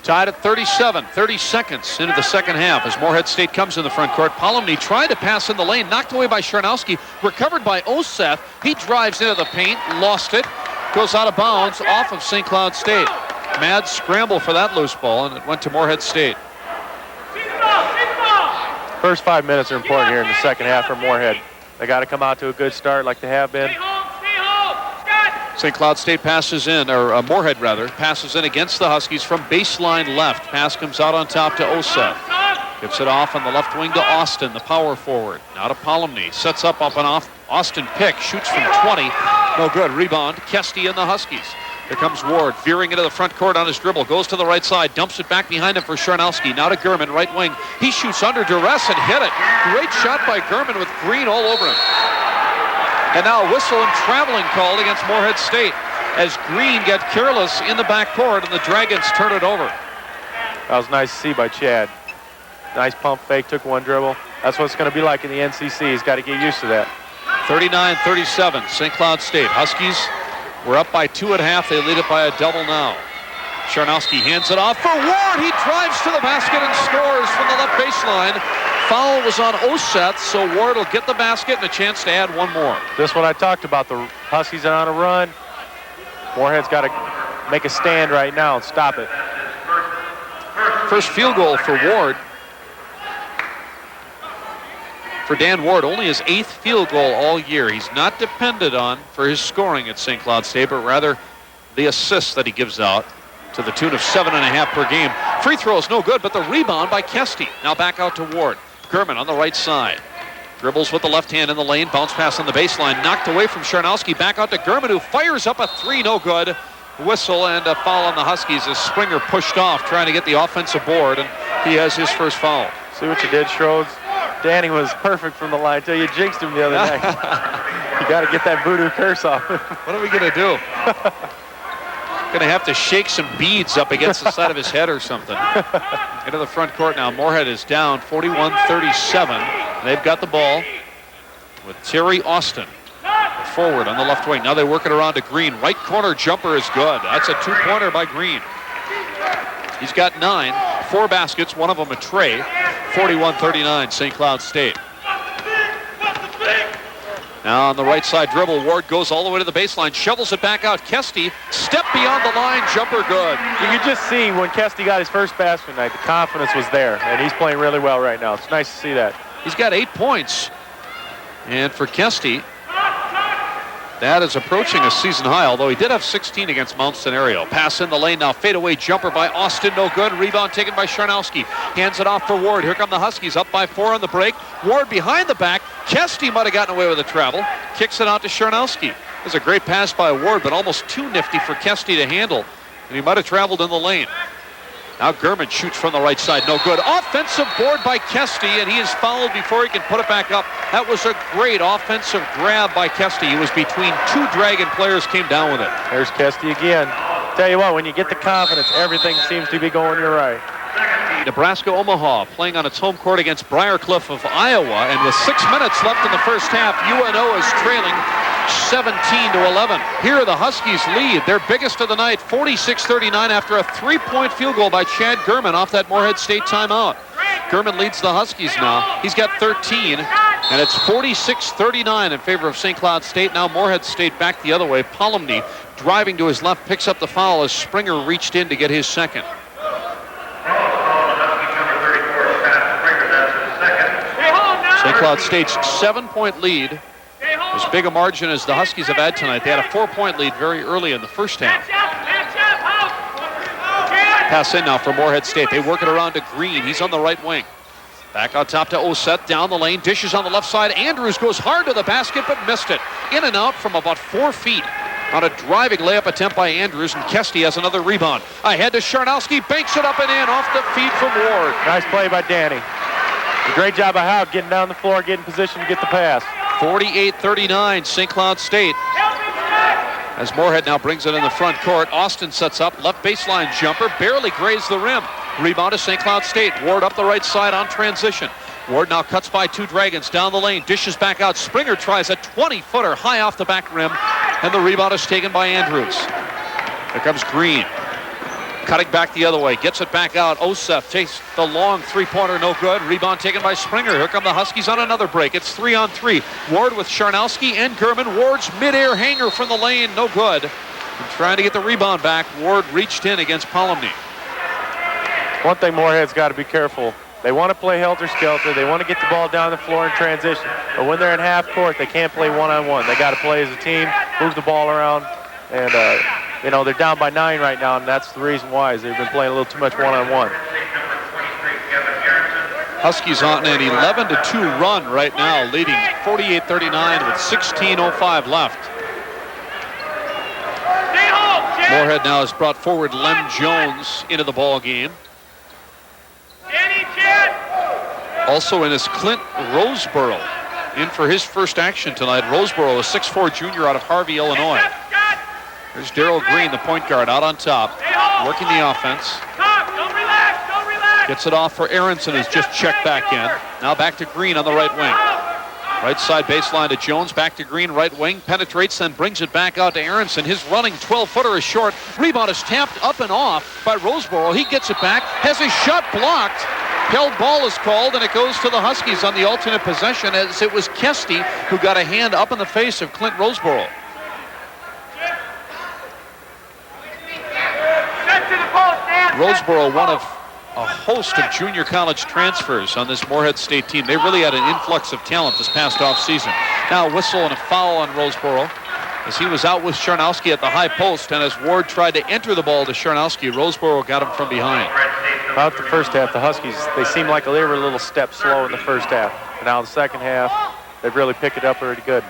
Speaker 1: Tied at 37, 30 seconds into the second half as Morehead State comes in the front court. Polomny tried to pass in the lane, knocked away by Charnowski, recovered by Oseth. He drives into the paint, lost it, goes out of bounds off of St. Cloud State. Mad scramble for that loose ball, and it went to Morehead State.
Speaker 2: First 5 minutes are important here in the second half for Morehead. They got to come out to a good start like they have been.
Speaker 1: St. Cloud State passes in, or Morehead rather, passes in against the Huskies from baseline left. Pass comes out on top to Oseth. Gives it off on the left wing to Austin, the power forward. Now to Polomny. Sets up an off. Austin pick, shoots from 20. No good. Rebound. Kesty and the Huskies. Here comes Ward, veering into the front court on his dribble. Goes to the right side, dumps it back behind him for Charnowski. Now to German, right wing. He shoots under duress and hit it. Great shot by German with Green all over him. And now a whistle and traveling called against Morehead State as Green got careless in the backcourt and the Dragons turn it over.
Speaker 2: That was nice to see by Chad. Nice pump fake, took one dribble. That's what it's going to be like in the NCC. He's got to get used to that.
Speaker 1: 39-37, St. Cloud State. Huskies were up by 2 at half. They lead it by a double now. Charnowski hands it off for Ward. He drives to the basket and scores from the left baseline. foul was on Oseth, so Ward will get the basket and a chance to add one more.
Speaker 2: This one I talked about. The Huskies are on a run. Morehead's got to make a stand right now and stop it.
Speaker 1: First field goal for Ward. For Dan Ward, only his 8th field goal all year. He's not depended on for his scoring at St. Cloud State, but rather the assists that he gives out to the tune of 7.5 per game. Free throw is no good, but the rebound by Kesty. Now back out to Ward. German on the right side. Dribbles with the left hand in the lane. Bounce pass on the baseline. Knocked away from Charnowski. Back out to German, who fires up a 3. No good. Whistle and a foul on the Huskies as Springer pushed off trying to get the offensive board, and he has his first foul.
Speaker 2: See what you did, Schroeds? Danny was perfect from the line until you jinxed him the other night. You got to get that voodoo curse off.
Speaker 1: What are we going to do? Going to have to shake some beads up against the side of his head or something. Into the front court now. Morehead is down 41-37. They've got the ball with Terry Austin forward on the left wing. Now they work it around to Green. Right corner jumper is good. That's a 2-pointer by Green. He's got 9, 4 baskets, one of them a tray. 41-39, St. Cloud State. Now on the right side dribble, Ward goes all the way to the baseline, shovels it back out. Kesty, step beyond the line, jumper good.
Speaker 2: You could just see when Kesty got his first basket tonight, the confidence was there, and he's playing really well right now. It's nice to see that.
Speaker 1: He's got 8 points. And for Kesty, that is approaching a season high, although he did have 16 against Mount Scenario. Pass in the lane now, fadeaway jumper by Austin, no good. Rebound taken by Charnowski. Hands it off for Ward. Here come the Huskies, up by 4 on the break. Ward behind the back. Kesty might have gotten away with a travel. Kicks it out to Charnowski. It was a great pass by Ward, but almost too nifty for Kesty to handle. And he might have traveled in the lane. Now German shoots from the right side, no good. Offensive board by Kesty, and he is fouled before he can put it back up. That was a great offensive grab by Kesty. He was between 2 Dragon players, came down with it.
Speaker 2: There's Kesty again. Tell you what, when you get the confidence, everything seems to be going your right.
Speaker 1: Nebraska-Omaha playing on its home court against Briarcliff of Iowa, and with 6 minutes left in the first half, UNO is trailing 17-11. Here the Huskies lead, their biggest of the night, 46-39 after a 3-point field goal by Chad German off that Morehead State timeout. German leads the Huskies now. He's got 13, and it's 46-39 in favor of St. Cloud State. Now Morehead State back the other way. Palomny driving to his left, picks up the foul as Springer reached in to get his second. St. Cloud State's 7-point lead, as big a margin as the Huskies have had tonight. They had a 4-point lead very early in the first half. Pass in now for Morehead State. They work it around to Green. He's on the right wing. Back on top to Oseth, down the lane, dishes on the left side. Andrews goes hard to the basket, but missed it. In and out from about 4 feet on a driving layup attempt by Andrews, and Kesty has another rebound. Ahead to Charnowski, banks it up and in, off the feed from Ward.
Speaker 2: Nice play by Danny. A great job by Howard getting down the floor, getting position to get the pass.
Speaker 1: 48-39, St. Cloud State. As Morehead now brings it in the front court. Austin sets up, left baseline jumper, barely grazed the rim. Rebound to St. Cloud State. Ward up the right side on transition. Ward now cuts by 2 Dragons down the lane, dishes back out. Springer tries a 20-footer high off the back rim, and the rebound is taken by Andrews. Here comes Green. Cutting back the other way, gets it back out. Oseth takes the long 3-pointer, no good. Rebound taken by Springer. Here come the Huskies on another break. It's 3-on-3. Ward with Charnowski and German. Ward's mid-air hanger from the lane, no good. And trying to get the rebound back. Ward reached in against Palomny.
Speaker 2: One thing Morehead's got to be careful. They want to play helter-skelter. They want to get the ball down the floor in transition. But when they're in half court, they can't play one-on-one. They got to play as a team, move the ball around, and you know, they're down by 9 right now, and that's the reason why, is they've been playing a little too much one-on-one.
Speaker 1: Huskies on an 11-2 run right now, leading 48-39 with 16:05 left. Morehead now has brought forward Lem Jones into the ball game. Also in is Clint Roseboro, in for his first action tonight. Roseboro, a 6'4 junior out of Harvey, Illinois. There's Daryl Green, the point guard, out on top, working the offense. Gets it off for Aronson, who's just checked back in. Now back to Green on the right wing. Right side baseline to Jones, back to Green, right wing, penetrates, then brings it back out to Aronson. His running 12-footer is short. Rebound is tapped up and off by Roseboro. He gets it back, has his shot blocked, Held ball is called, and it goes to the Huskies on the alternate possession, as it was Kesty who got a hand up in the face of Clint Roseboro. Roseboro, one of a host of junior college transfers on this Morehead State team. They really had an influx of talent this past offseason. Now a whistle and a foul on Roseboro as he was out with Charnowski at the high post, and as Ward tried to enter the ball to Charnowski, Roseboro got him from behind.
Speaker 2: About the first half, the Huskies, they seemed like they were a little step slow in the first half. But now the second half, they've really picked it up pretty good.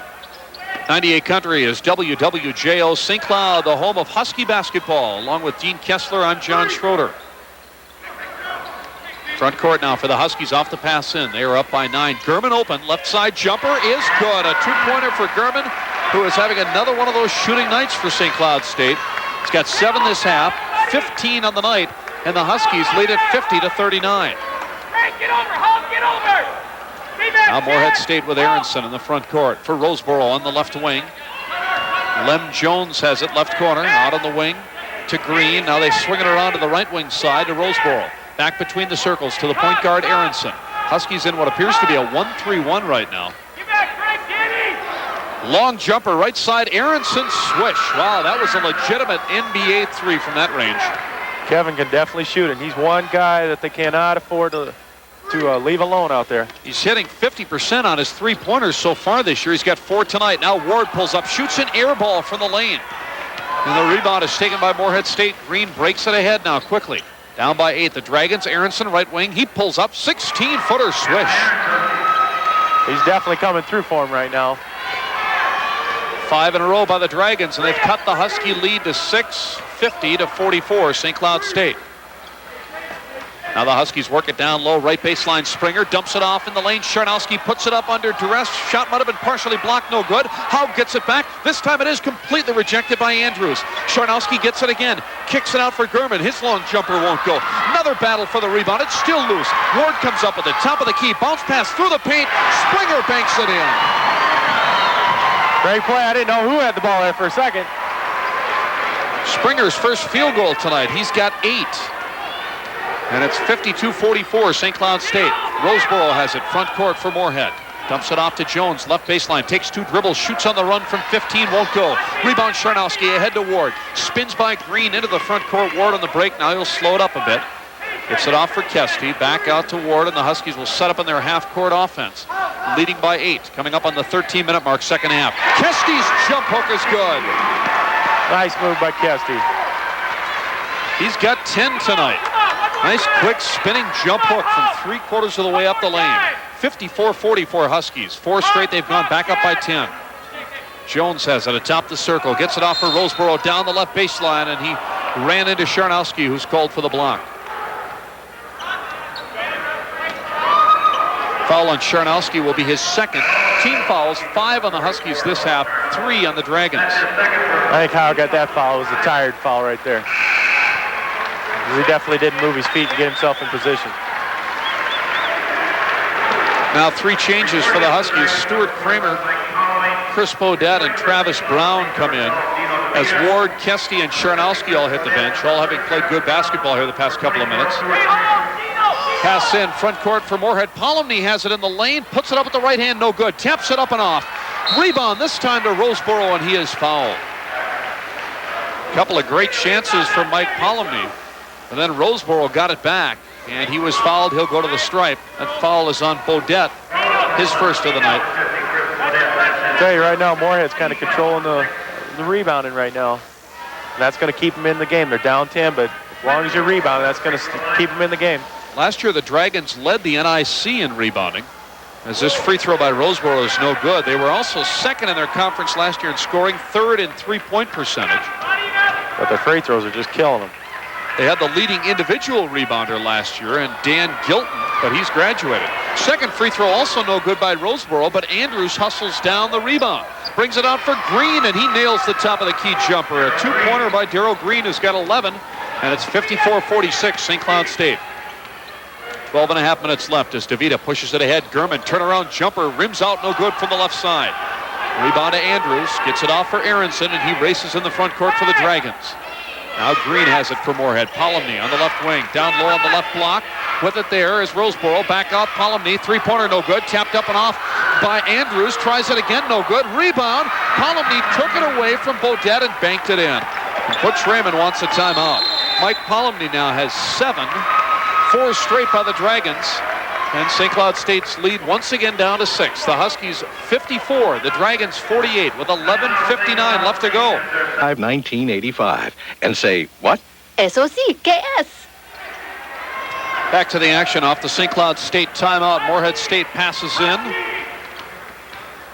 Speaker 1: 98 Country is WWJO St. Cloud, the home of Husky basketball. Along with Dean Kessler, I'm John Schroeder. Front court now for the Huskies, off the pass in. They are up by 9. Gurman open, left side jumper is good. A two-pointer for Gurman, who is having another one of those shooting nights for St. Cloud State. He's got 7 this half, 15 on the night, and the Huskies lead at 50-39.
Speaker 3: Hey, get over, Hulk, get over!
Speaker 1: Now Morehead State with Aronson in the front court for Roseboro on the left wing. Lem Jones has it left corner, out on the wing to Green. Now they swing it around to the right wing side to Roseboro. Back between the circles to the point guard Aronson. Huskies in what appears to be a 1-3-1 right now. Long jumper right side, Aronson swish. Wow, that was a legitimate NBA three from that range.
Speaker 2: Kevin can definitely shoot, and he's one guy that they cannot afford to leave alone out there.
Speaker 1: He's hitting 50% on his three-pointers so far this year. He's got 4 tonight. Now Ward pulls up, shoots an air ball from the lane. And the rebound is taken by Morehead State. Green breaks it ahead now quickly. Down by 8, the Dragons. Aronson, right wing. He pulls up, 16-footer swish.
Speaker 2: He's definitely coming through for him right now.
Speaker 1: 5 in a row by the Dragons, and they've cut the Husky lead to 6, 50-44, St. Cloud State. Now the Huskies work it down low, right baseline. Springer dumps it off in the lane. Charnowski puts it up under duress. Shot might have been partially blocked, no good. Haug gets it back. This time it is completely rejected by Andrews. Charnowski gets it again, kicks it out for Gurman. His long jumper won't go. Another battle for the rebound. It's still loose. Ward comes up at the top of the key. Bounce pass through the paint. Springer banks it in.
Speaker 2: Great play. I didn't know who had the ball there for a second.
Speaker 1: Springer's first field goal tonight. He's got 8. And it's 52-44, St. Cloud State. Roseboro has it front court for Morehead. Dumps it off to Jones, left baseline, takes 2 dribbles, shoots on the run from 15, won't go. Rebound Charnowski ahead to Ward. Spins by Green into the front court. Ward on the break. Now he'll slow it up a bit. Gets it off for Kesty. Back out to Ward, and the Huskies will set up in their half-court offense. Leading by 8, coming up on the 13-minute mark, second half. Kesty's jump hook is good.
Speaker 2: Nice move by Kesty.
Speaker 1: He's got 10 tonight. Nice quick spinning jump hook from 3/4 of the way up the lane. 54-44 Huskies. 4 straight, they've gone back up by 10. Jones has it atop the circle. Gets it off for Roseboro down the left baseline, and he ran into Charnowski, who's called for the block. Foul on Charnowski will be his second. Team fouls, 5 on the Huskies this half, 3 on the Dragons.
Speaker 2: I think Howard got that foul. It was a tired foul right there. He definitely didn't move his feet to get himself in position.
Speaker 1: Now 3 changes for the Huskies. Stuart Kramer, Chris Bodette, and Travis Brown come in as Ward, Kesty, and Charnowski all hit the bench, all having played good basketball here the past couple of minutes. Pass in front court for Morehead. Polomny has it in the lane, puts it up with the right hand, no good. Taps it up and off. Rebound this time to Roseboro, and he is fouled. Couple of great chances from Mike Polomny. And then Roseboro got it back, and he was fouled. He'll go to the stripe. That foul is on Bodette, his first of the night.
Speaker 2: I'll tell you right now, Morehead's kind of controlling the rebounding right now. And that's going to keep them in the game. They're down 10, but as long as you rebound, that's going to keep them in the game.
Speaker 1: Last year, the Dragons led the NIC in rebounding, as this free throw by Roseboro is no good. They were also second in their conference last year in scoring, 3rd in three-point percentage.
Speaker 2: But their free throws are just killing them.
Speaker 1: They had the leading individual rebounder last year, and Dan Gilton, but he's graduated. Second free throw also no good by Roseboro, but Andrews hustles down the rebound. Brings it out for Green, and he nails the top of the key jumper. A 2-pointer by Darrell Green, who's got 11, and it's 54-46, St. Cloud State. 12 and a half minutes left as DeVita pushes it ahead. Gurman, turnaround jumper, rims out, no good from the left side. Rebound to Andrews, gets it off for Aronson, and he races in the front court for the Dragons. Now Green has it for Morehead. Polomny on the left wing, down low on the left block. With it there is Roseboro. Back out Polomny. Three-pointer no good. Tapped up and off by Andrews. Tries it again, no good. Rebound. Polomny took it away from Bodette and banked it in. And Butch Raymond wants a timeout. Mike Polomny now has 7. 4 straight by the Dragons. And St. Cloud State's lead once again down to 6. The Huskies 54, the Dragons 48 with 11:59 left to go.
Speaker 4: 1985. And say, what?
Speaker 5: Eso sí, ¿qué es?
Speaker 1: Back to the action off the St. Cloud State timeout. Morehead State passes in.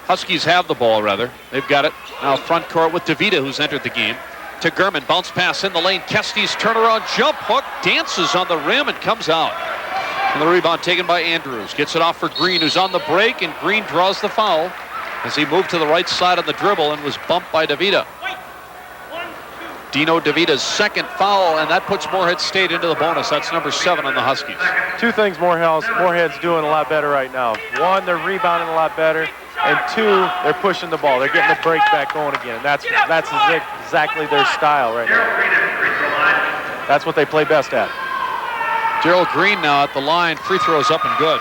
Speaker 1: Huskies have the ball, rather. They've got it. Now front court with DeVita, who's entered the game. To Gurman, bounce pass in the lane. Kesty's turnaround jump hook, dances on the rim and comes out. And the rebound taken by Andrews. Gets it off for Green, who's on the break, and Green draws the foul as he moved to the right side on the dribble and was bumped by DeVita. Dino DeVita's second foul, and that puts Morehead State into the bonus. That's number 7 on the Huskies.
Speaker 2: 2 things Morehead's doing a lot better right now. 1, they're rebounding a lot better, and 2, they're pushing the ball. They're getting the break back going again. That's exactly their style right now. That's what they play best at.
Speaker 1: Gerald Green now at the line. Free throws up and good.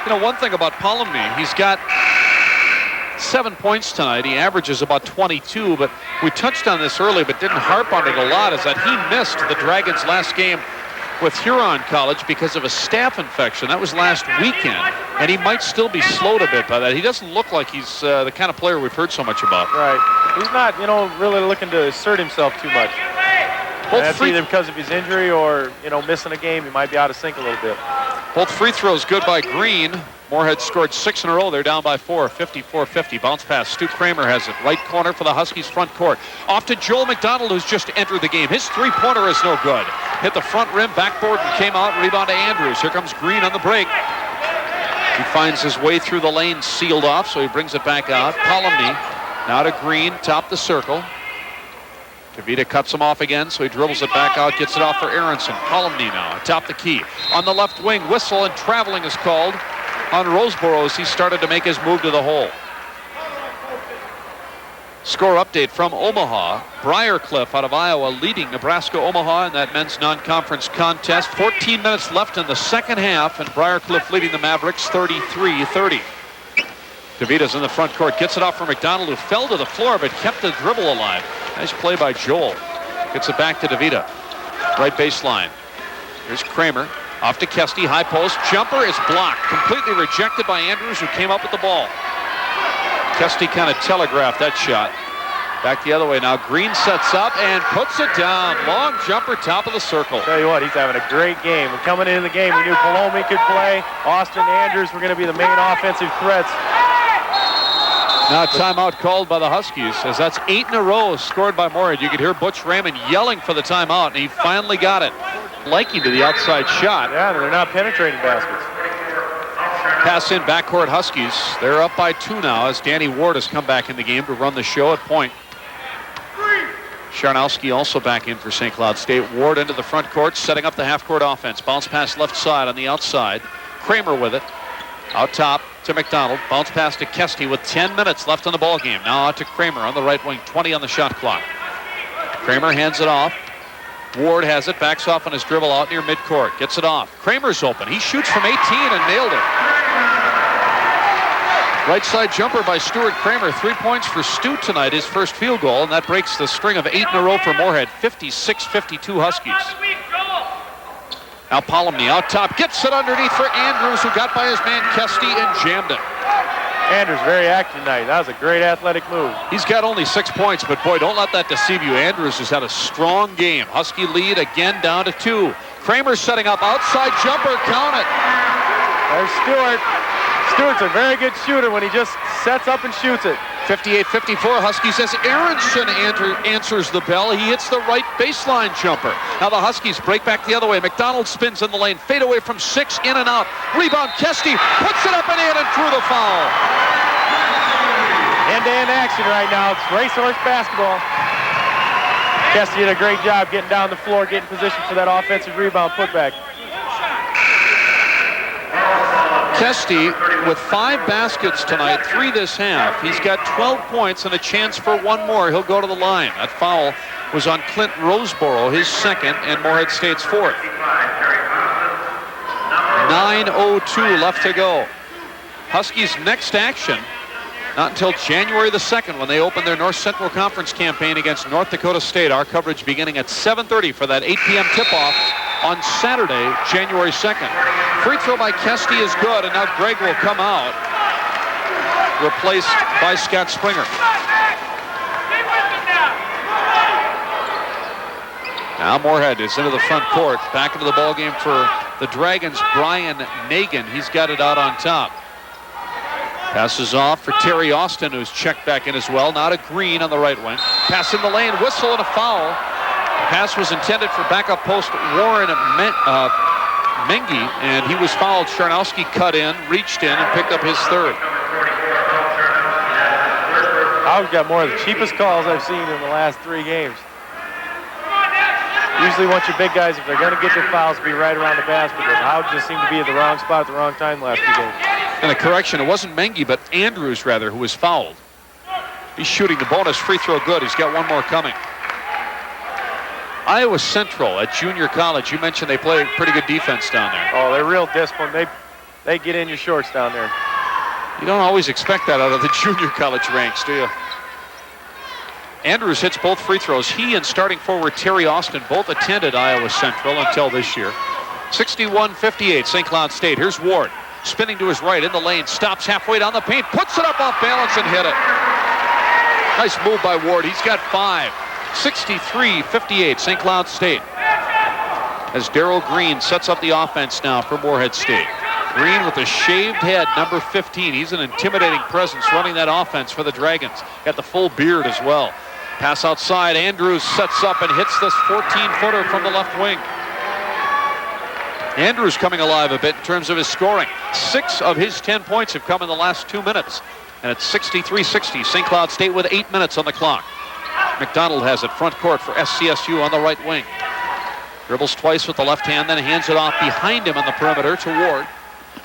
Speaker 1: You know, one thing about Polomny, he's got 7 points tonight. He averages about 22, but we touched on this early but didn't harp on it a lot, is that he missed the Dragons' last game with Huron College because of a staph infection. That was last weekend, and he might still be slowed a bit by that. He doesn't look like he's the kind of player we've heard so much about.
Speaker 2: Right. He's not, really looking to assert himself too much. That's either because of his injury or, missing a game. He might be out of sync a little bit.
Speaker 1: Both free throws good by Green. Morehead scored 6 in a row. They're down by 4, 54-50. Bounce pass. Stu Kramer has it. Right corner for the Huskies front court. Off to Joel McDonald, who's just entered the game. His three-pointer is no good. Hit the front rim, backboard, and came out. Rebound to Andrews. Here comes Green on the break. He finds his way through the lane, sealed off, so he brings it back out. Polomny now to Green, top the circle. DeVita cuts him off again, so he dribbles it back out, gets it off for Aronson. Polomny now atop the key. On the left wing, whistle and traveling is called on Roseboro as he started to make his move to the hole. Score update from Omaha. Briarcliff out of Iowa leading Nebraska-Omaha in that men's non-conference contest. 14 minutes left in the second half, and Briarcliff leading the Mavericks 33-30. DeVita's in the front court, gets it off for McDonald, who fell to the floor but kept the dribble alive. Nice play by Joel. Gets it back to DeVita. Right baseline. Here's Kramer. Off to Kesty, high post. Jumper is blocked. Completely rejected by Andrews, who came up with the ball. Kesty kind of telegraphed that shot. Back the other way now. Green sets up and puts it down. Long jumper, top of the circle.
Speaker 2: Tell you what, he's having a great game. And coming into the game, we knew Polomny could play. Austin Andrews were going to be the main offensive threats.
Speaker 1: Now timeout called by the Huskies, as that's 8 in a row scored by Morehead. You could hear Butch Raymond yelling for the timeout, and he finally got it. Liking to the outside shot.
Speaker 2: Yeah, they're not penetrating baskets.
Speaker 1: Pass in backcourt Huskies. They're up by 2 now as Danny Ward has come back in the game to run the show at point. Sharnowski also back in for St. Cloud State. Ward into the front court, setting up the half-court offense. Bounce pass left side on the outside. Kramer with it. Out top to McDonald. Bounce pass to Kesty with 10 minutes left on the ball game. Now out to Kramer on the right wing. 20 on the shot clock. Kramer hands it off. Ward has it. Backs off on his dribble out near midcourt. Gets it off. Kramer's open. He shoots from 18 and nailed it. Right side jumper by Stuart Kramer. 3 points for Stu tonight. His first field goal. And that breaks the string of 8 in a row for Morehead. 56-52 Huskies. Now Polomny out top, gets it underneath for Andrews, who got by his man Kesty and jammed it.
Speaker 2: Andrews very active tonight. That was a great athletic move.
Speaker 1: He's got only 6 points, but boy, don't let that deceive you. Andrews has had a strong game. Husky lead again down to 2. Kramer setting up outside jumper, count it.
Speaker 2: There's Stewart. Stewart's a very good shooter when he just sets up and shoots it.
Speaker 1: 58-54, Huskies as Aronson answers the bell. He hits the right baseline jumper. Now the Huskies break back the other way. McDonald spins in the lane. Fade away from 6, in and out. Rebound, Kesty puts it up and in and through the foul.
Speaker 2: End-to-end action right now. It's racehorse basketball. Kesty did a great job getting down the floor, getting position for that offensive rebound putback.
Speaker 1: Kesty with 5 baskets tonight, 3 this half. He's got 12 points and a chance for 1 more. He'll go to the line. That foul was on Clint Roseboro, his second, and Morehead State's 4th. 9:02 left to go. Huskies' next action, not until January the 2nd when they open their North Central Conference campaign against North Dakota State. Our coverage beginning at 7:30 for that 8 p.m. tip-off on Saturday, January 2nd. Free throw by Kesty is good, and now Greg will come out, replaced by Scott Springer. Now Morehead is into the front court. Back into the ballgame for the Dragons, Brian Nagan. He's got it out on top. Passes off for Terry Austin, who's checked back in as well. Now to Green on the right wing. Pass in the lane, whistle and a foul. The pass was intended for backup post Warren Mengi, and he was fouled. Charnowski cut in, reached in, and picked up his third.
Speaker 2: I've got more of the cheapest calls I've seen in the last 3 games. Usually want your big guys, if they're going to get their fouls, to be right around the basket. But Howard just seemed to be at the wrong spot at the wrong time last 2 games.
Speaker 1: And a correction, it wasn't Mengi, but Andrews, rather, who was fouled. He's shooting the bonus free throw good. He's got one more coming. Iowa Central at junior college. You mentioned they play pretty good defense down there.
Speaker 2: Oh, they're real disciplined. They get in your shorts down there.
Speaker 1: You don't always expect that out of the junior college ranks, do you? Andrews hits both free throws. He and starting forward Terry Austin both attended Iowa Central until this year. 61-58, St. Cloud State. Here's Ward, spinning to his right in the lane, stops halfway down the paint, puts it up off balance and hit it. Nice move by Ward. He's got 5. 63-58, St. Cloud State. As Darrell Green sets up the offense now for Morehead State. Green with a shaved head, number 15. He's an intimidating presence running that offense for the Dragons. Got the full beard as well. Pass outside. Andrews sets up and hits this 14-footer from the left wing. Andrews coming alive a bit in terms of his scoring. 6 of his 10 points have come in the last 2 minutes. And it's 63-60. St. Cloud State with 8 minutes on the clock. McDonald has it front court for SCSU on the right wing. Dribbles twice with the left hand, then hands it off behind him on the perimeter to Ward.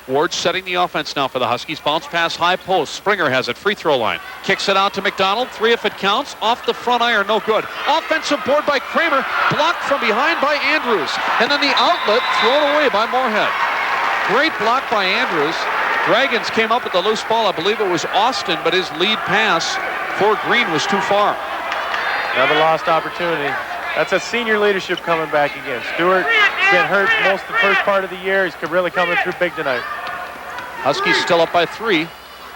Speaker 1: Ward setting the offense now for the Huskies. Bounce pass, high post. Springer has it, free throw line. Kicks it out to McDonald. 3 if it counts. Off the front iron, no good. Offensive board by Kramer. Blocked from behind by Andrews. And then the outlet thrown away by Morehead. Great block by Andrews. Dragons came up with the loose ball. I believe it was Austin, but his lead pass for Green was too far.
Speaker 2: Another lost opportunity. That's a senior leadership coming back again. Stewart been hurt most of the first part of the year. He's really coming through big tonight.
Speaker 1: Huskies still up by 3.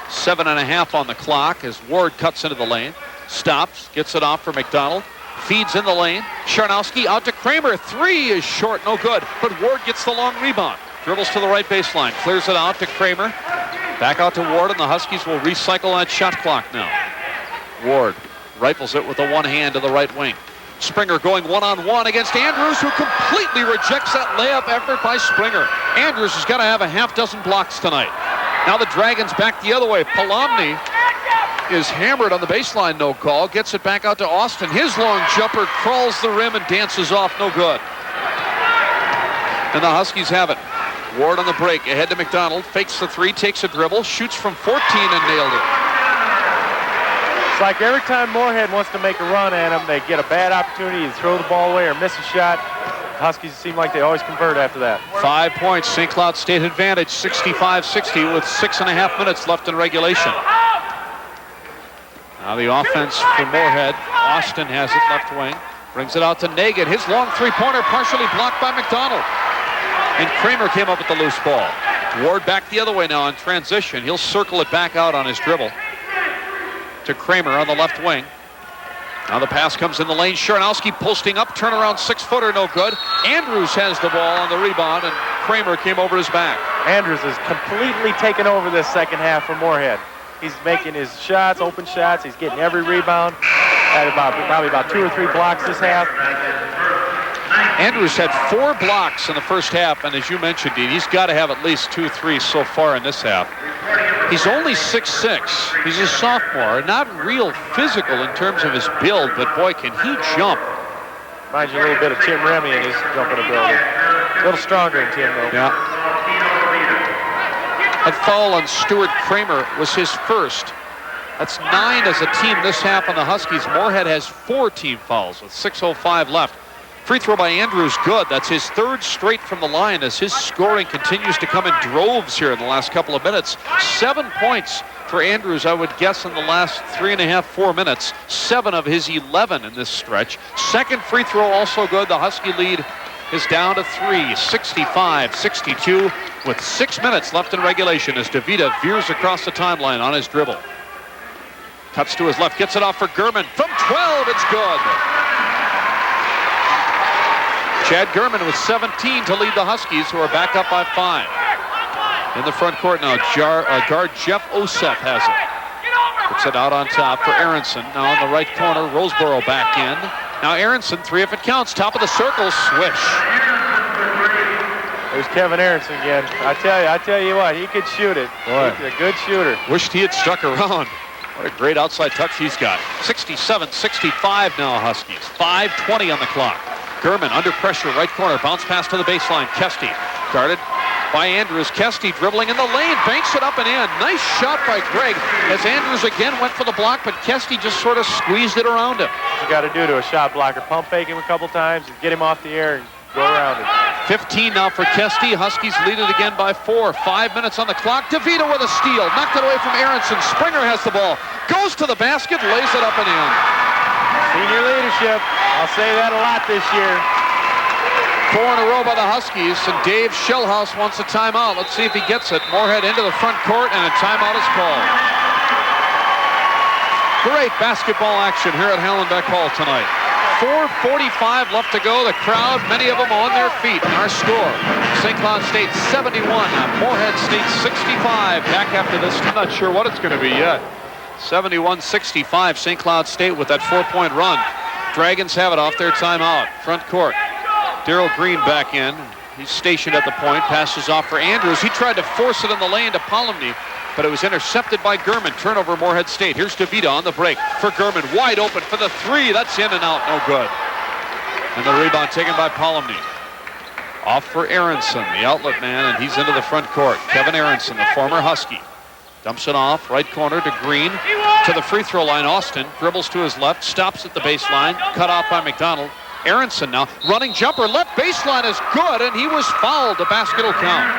Speaker 1: 7.5 on the clock as Ward cuts into the lane. Stops, gets it off for McDonald. Feeds in the lane. Charnowski out to Kramer. 3 is short, no good. But Ward gets the long rebound. Dribbles to the right baseline. Clears it out to Kramer. Back out to Ward, and the Huskies will recycle that shot clock now. Ward rifles it with the one hand to the right wing. Springer going one-on-one against Andrews, who completely rejects that layup effort by Springer. Andrews has got to have a half dozen blocks tonight. Now the Dragons back the other way. Palomny is hammered on the baseline, no call. Gets it back out to Austin. His long jumper crawls the rim and dances off, no good. And the Huskies have it. Ward on the break, ahead to McDonald. Fakes the 3, takes a dribble, shoots from 14 and nailed it.
Speaker 2: It's like every time Morehead wants to make a run at him, they get a bad opportunity to throw the ball away or miss a shot. The Huskies seem like they always convert after that.
Speaker 1: 5 points, St. Cloud State advantage, 65-60 with 6.5 minutes left in regulation. Now the offense for Morehead. Austin has it left wing. Brings it out to Nagan. His long 3-pointer partially blocked by McDonald. And Kramer came up with the loose ball. Ward back the other way now in transition. He'll circle it back out on his dribble to Kramer on the left wing. Now the pass comes in the lane. Charnowski posting up, turnaround 6-footer, no good. Andrews has the ball on the rebound, and Kramer came over his back.
Speaker 2: Andrews has completely taken over this second half for Morehead. He's making his shots, open shots. He's getting every rebound. Had probably about 2 or 3 blocks this half.
Speaker 1: Andrews had 4 blocks in the first half, and as you mentioned, Dean, he's got to have at least 2 3s so far in this half. He's only 6'6". He's a sophomore, not real physical in terms of his build, but boy, can he jump.
Speaker 2: Reminds you a little bit of Tim Remy in his jumping ability. A little stronger than Tim, though.
Speaker 1: Yeah. That foul on Stuart Kramer was his first. That's 9 as a team this half on the Huskies. Morehead has 4 team fouls with 6:05 left. Free throw by Andrews, good. That's his third straight from the line as his scoring continues to come in droves here in the last couple of minutes. 7 points for Andrews, I would guess, in the last 3.5, 4 minutes. 7 of his 11 in this stretch. Second free throw also good. The Husky lead is down to 3, 65-62 with 6 minutes left in regulation as DeVita veers across the timeline on his dribble. Cuts to his left, gets it off for Gurman. From 12, it's good. Chad Gurman with 17 to lead the Huskies, who are back up by 5. In the front court now, guard Jeff Osef has it. Puts it out on top for Aronson. Now in the right corner, Roseboro back in. Now Aronson, 3 if it counts. Top of the circle, swish.
Speaker 2: There's Kevin Aronson again. I tell you what, he could shoot it.
Speaker 1: Boy.
Speaker 2: He's a good shooter.
Speaker 1: Wished he had stuck around. What a great outside touch he's got. 67-65 now, Huskies. 5:20 on the clock. Gurman under pressure, right corner, bounce pass to the baseline. Kesty guarded by Andrews. Kesty dribbling in the lane, banks it up and in. Nice shot by Greg as Andrews again went for the block, but Kesty just sort of squeezed it around him.
Speaker 2: You got to do to a shot blocker. Pump fake him a couple times and get him off the air and go around it.
Speaker 1: 15 now for Kesty. Huskies lead it again by 4. 5 minutes on the clock. DeVita with a steal. Knocked it away from Aronson. Springer has the ball. Goes to the basket, lays it up and in.
Speaker 2: Senior leadership. I'll say that a lot this year.
Speaker 1: 4 in a row by the Huskies, and Dave Shellhouse wants a timeout. Let's see if he gets it. Morehead into the front court, and a timeout is called. Great basketball action here at Hallenbeck Hall tonight. 4:45 left to go. The crowd, many of them on their feet. Our score, St. Cloud State 71, Morehead State 65. Back after this, I'm not sure what it's going to be yet. 71-65, St. Cloud State with that 4-point run. Dragons have it off their timeout. Front court. Darrell Green back in. He's stationed at the point. Passes off for Andrews. He tried to force it in the lane to Palomny, but it was intercepted by Gurman. Turnover, Morehead State. Here's DeVita on the break for Gurman. Wide open for the 3. That's in and out. No good. And the rebound taken by Palomny. Off for Aronson, the outlet man, and he's into the front court. Kevin Aronson, the former Husky. Dumps it off, right corner to Green, to the free throw line. Austin dribbles to his left, stops at the baseline, cut off by McDonald. Aronson now, running jumper, left baseline is good, and he was fouled. The basket will count.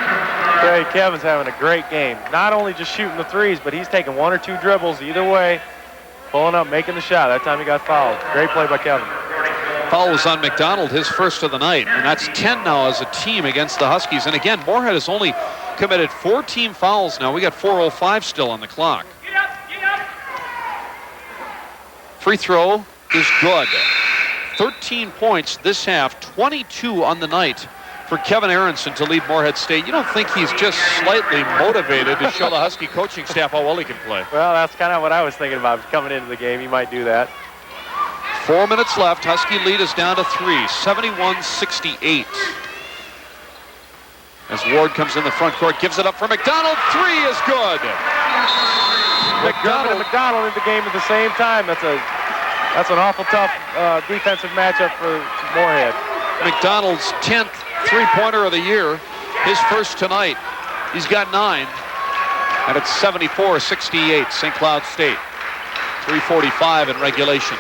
Speaker 2: Great, Kevin's having a great game. Not only just shooting the threes, but he's taking 1 or 2 dribbles either way, pulling up, making the shot. That time he got fouled. Great play by Kevin.
Speaker 1: Foul was on McDonald, his first of the night, and that's 10 now as a team against the Huskies. And again, Morehead has only committed 4 team fouls now. We got 4:05 still on the clock. Free throw is good. 13 points this half, 22 on the night for Kevin Aronson to lead Morehead State. You don't think he's just slightly motivated to show the Husky coaching staff how well he can play?
Speaker 2: Well, that's kind of what I was thinking about coming into the game. He might do that.
Speaker 1: 4 minutes left. Husky lead is down to 3, 71-68. As Ward comes in the front court, gives it up for McDonald. 3 is good.
Speaker 2: McDonald and McDonald in the game at the same time. That's an awful tough defensive matchup for Morehead.
Speaker 1: McDonald's 10th three-pointer of the year, his first tonight. He's got 9, and it's 74-68, St. Cloud State. 3:45 in regulation.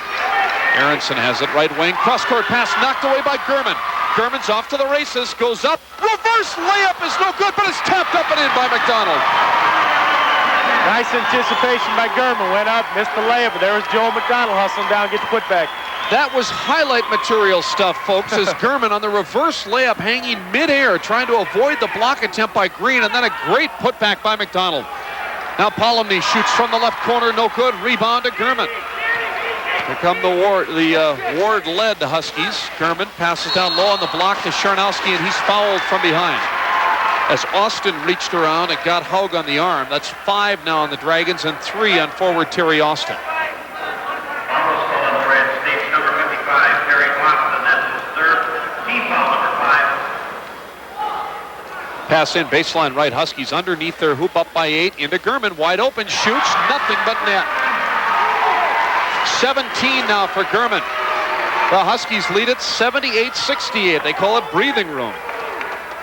Speaker 1: Aronson has it, right wing, cross-court pass knocked away by Gurman. Gurman's off to the races, goes up, reverse layup is no good, but it's tapped up and in by McDonald.
Speaker 2: Nice anticipation by Gurman. Went up, missed the layup, but there was Joel McDonald hustling down, get the putback.
Speaker 1: That was highlight material stuff, folks, as Gurman on the reverse layup hanging midair, trying to avoid the block attempt by Green, and then a great putback by McDonald. Now Palomny shoots from the left corner, no good. Rebound to Gurman. Here come the Ward-led Huskies. Gurman passes down low on the block to Charnowski, and he's fouled from behind. As Austin reached around and got Haug on the arm. That's 5 now on the Dragons and 3 on forward Terry Austin. Pass in, baseline right, Huskies underneath their hoop, up by 8, into Gurman, wide open, shoots, nothing but net. 17 now for Gurman. The Huskies lead it 78-68. They call it breathing room.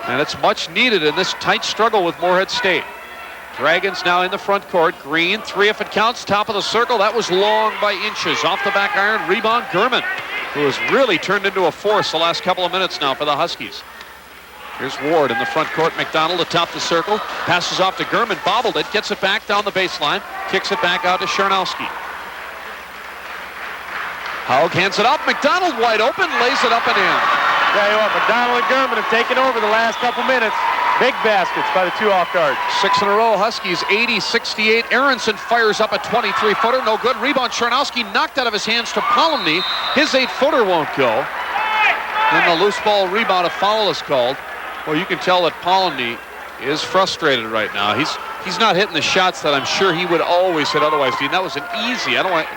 Speaker 1: And it's much needed in this tight struggle with Morehead State. Dragons now in the front court. Green, 3 if it counts, top of the circle. That was long by inches. Off the back iron, rebound, Gurman. who has really turned into a force the last couple of minutes now for the Huskies. Here's Ward in the front court. McDonald atop the circle. Passes off to Gurman. Bobbled it. Gets it back down the baseline. Kicks it back out to Charnowski. Haug hands it up. McDonald wide open. Lays it up and in.
Speaker 2: Tell you what, McDonald and Gurman have taken over the last couple minutes. Big baskets by the two off guards.
Speaker 1: 6 in a row. Huskies 80-68. Aronson fires up a 23-footer. No good. Rebound. Charnowski knocked out of his hands to Polomny. His 8-footer won't go. Then the loose ball rebound. A foul is called. Well, you can tell that Polomny is frustrated right now. He's not hitting the shots that I'm sure he would always hit otherwise. Dean, that was an easy.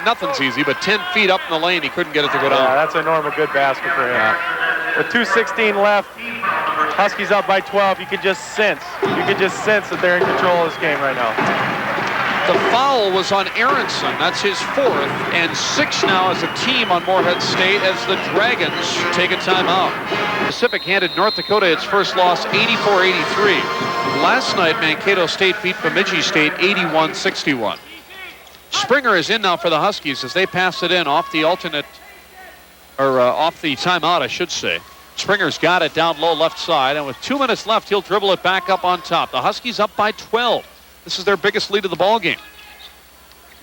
Speaker 1: Nothing's easy, but 10 feet up in the lane, he couldn't get it to go down.
Speaker 2: Yeah, that's a normal good basket for him. Yeah. With 2:16 left, Huskies up by 12. You can just sense that they're in control of this game right now.
Speaker 1: The foul was on Aronson. That's his 4th, and 6 now as a team on Morehead State as the Dragons take a timeout. Pacific handed North Dakota its first loss, 84-83. Last night, Mankato State beat Bemidji State 81-61. Springer is in now for the Huskies as they pass it in off the off the timeout, I should say. Springer's got it down low left side, and with 2 minutes left, he'll dribble it back up on top. The Huskies up by 12. This is their biggest lead of the ball game.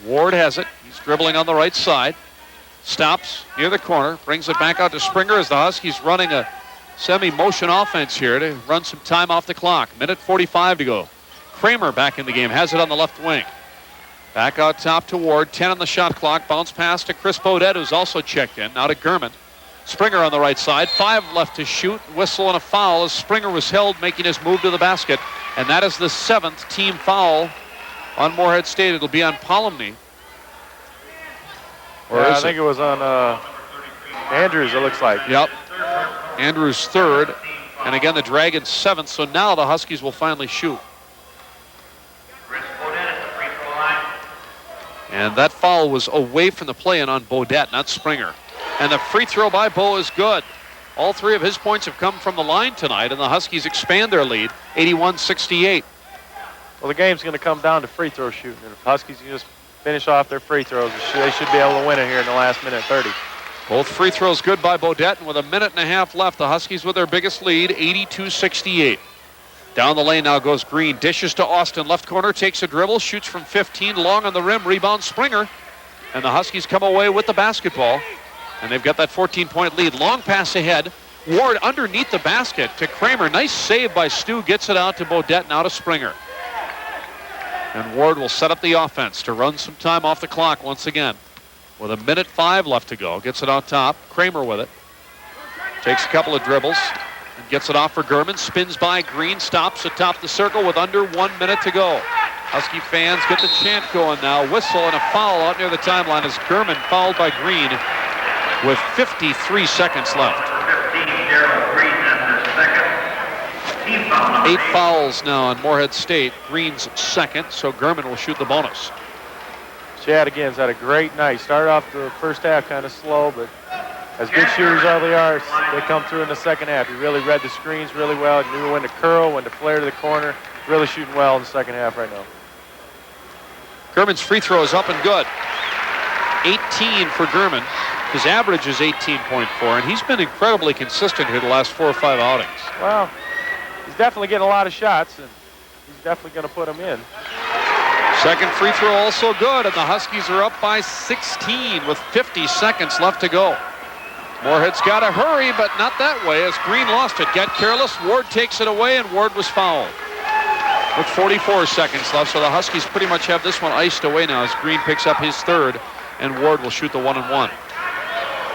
Speaker 1: Ward has it. He's dribbling on the right side. Stops near the corner. Brings it back out to Springer as the Huskies running a semi-motion offense here to run some time off the clock. Minute 45 to go. Kramer back in the game. Has it on the left wing. Back out top to Ward. 10 on the shot clock. Bounce pass to Chris Bodette, who's also checked in. Now to Gurman. Springer on the right side. 5 left to shoot. Whistle and a foul as Springer was held, making his move to the basket. And that is the 7th team foul on Morehead State. It'll be on Polomny.
Speaker 2: I think it was on Andrews, it looks like.
Speaker 1: Yep. Andrews 3rd. And again, the Dragons 7th. So now the Huskies will finally shoot. And that foul was away from the play and on Bodette, not Springer. And the free throw by Bo is good. All 3 of his points have come from the line tonight, and the Huskies expand their lead, 81-68.
Speaker 2: Well, the game's going to come down to free throw shooting. And if Huskies can just finish off their free throws, they should be able to win it here in the last minute 30.
Speaker 1: Both free throws good by Bodette, and with a minute and a half left, the Huskies with their biggest lead, 82-68. Down the lane now goes Green. Dishes to Austin. Left corner, takes a dribble, shoots from 15, long on the rim, rebound Springer. And the Huskies come away with the basketball. And they've got that 14-point lead. Long pass ahead. Ward underneath the basket to Kramer. Nice save by Stu. Gets it out to Bodette, now to Springer. And Ward will set up the offense to run some time off the clock once again. With a minute 5 left to go. Gets it on top. Kramer with it. Takes a couple of dribbles. And gets it off for Gurman. Spins by Green. Stops atop the circle with under 1 minute to go. Husky fans get the chant going now. Whistle and a foul out near the timeline as Gurman fouled by Green with 53 seconds left. 8 fouls now on Morehead State. Green's 2nd, so Gurman will shoot the bonus.
Speaker 2: Chad again's had a great night. Started off the first half kind of slow, but as good shooters as they are, they come through in the second half. He really read the screens really well. He knew when to curl, when to flare to the corner. Really shooting well in the second half right now.
Speaker 1: Gurman's free throw is up and good. 18 for Gurman. His average is 18.4, and he's been incredibly consistent here the last 4 or 5 outings.
Speaker 2: Well, he's definitely getting a lot of shots, and he's definitely going to put them in.
Speaker 1: Second free throw also good, and the Huskies are up by 16 with 50 seconds left to go. Morehead's got to hurry, but not that way as Green lost it. Get careless. Ward takes it away, and Ward was fouled with 44 seconds left. So the Huskies pretty much have this one iced away now as Green picks up his 3rd, and Ward will shoot the 1-and-1.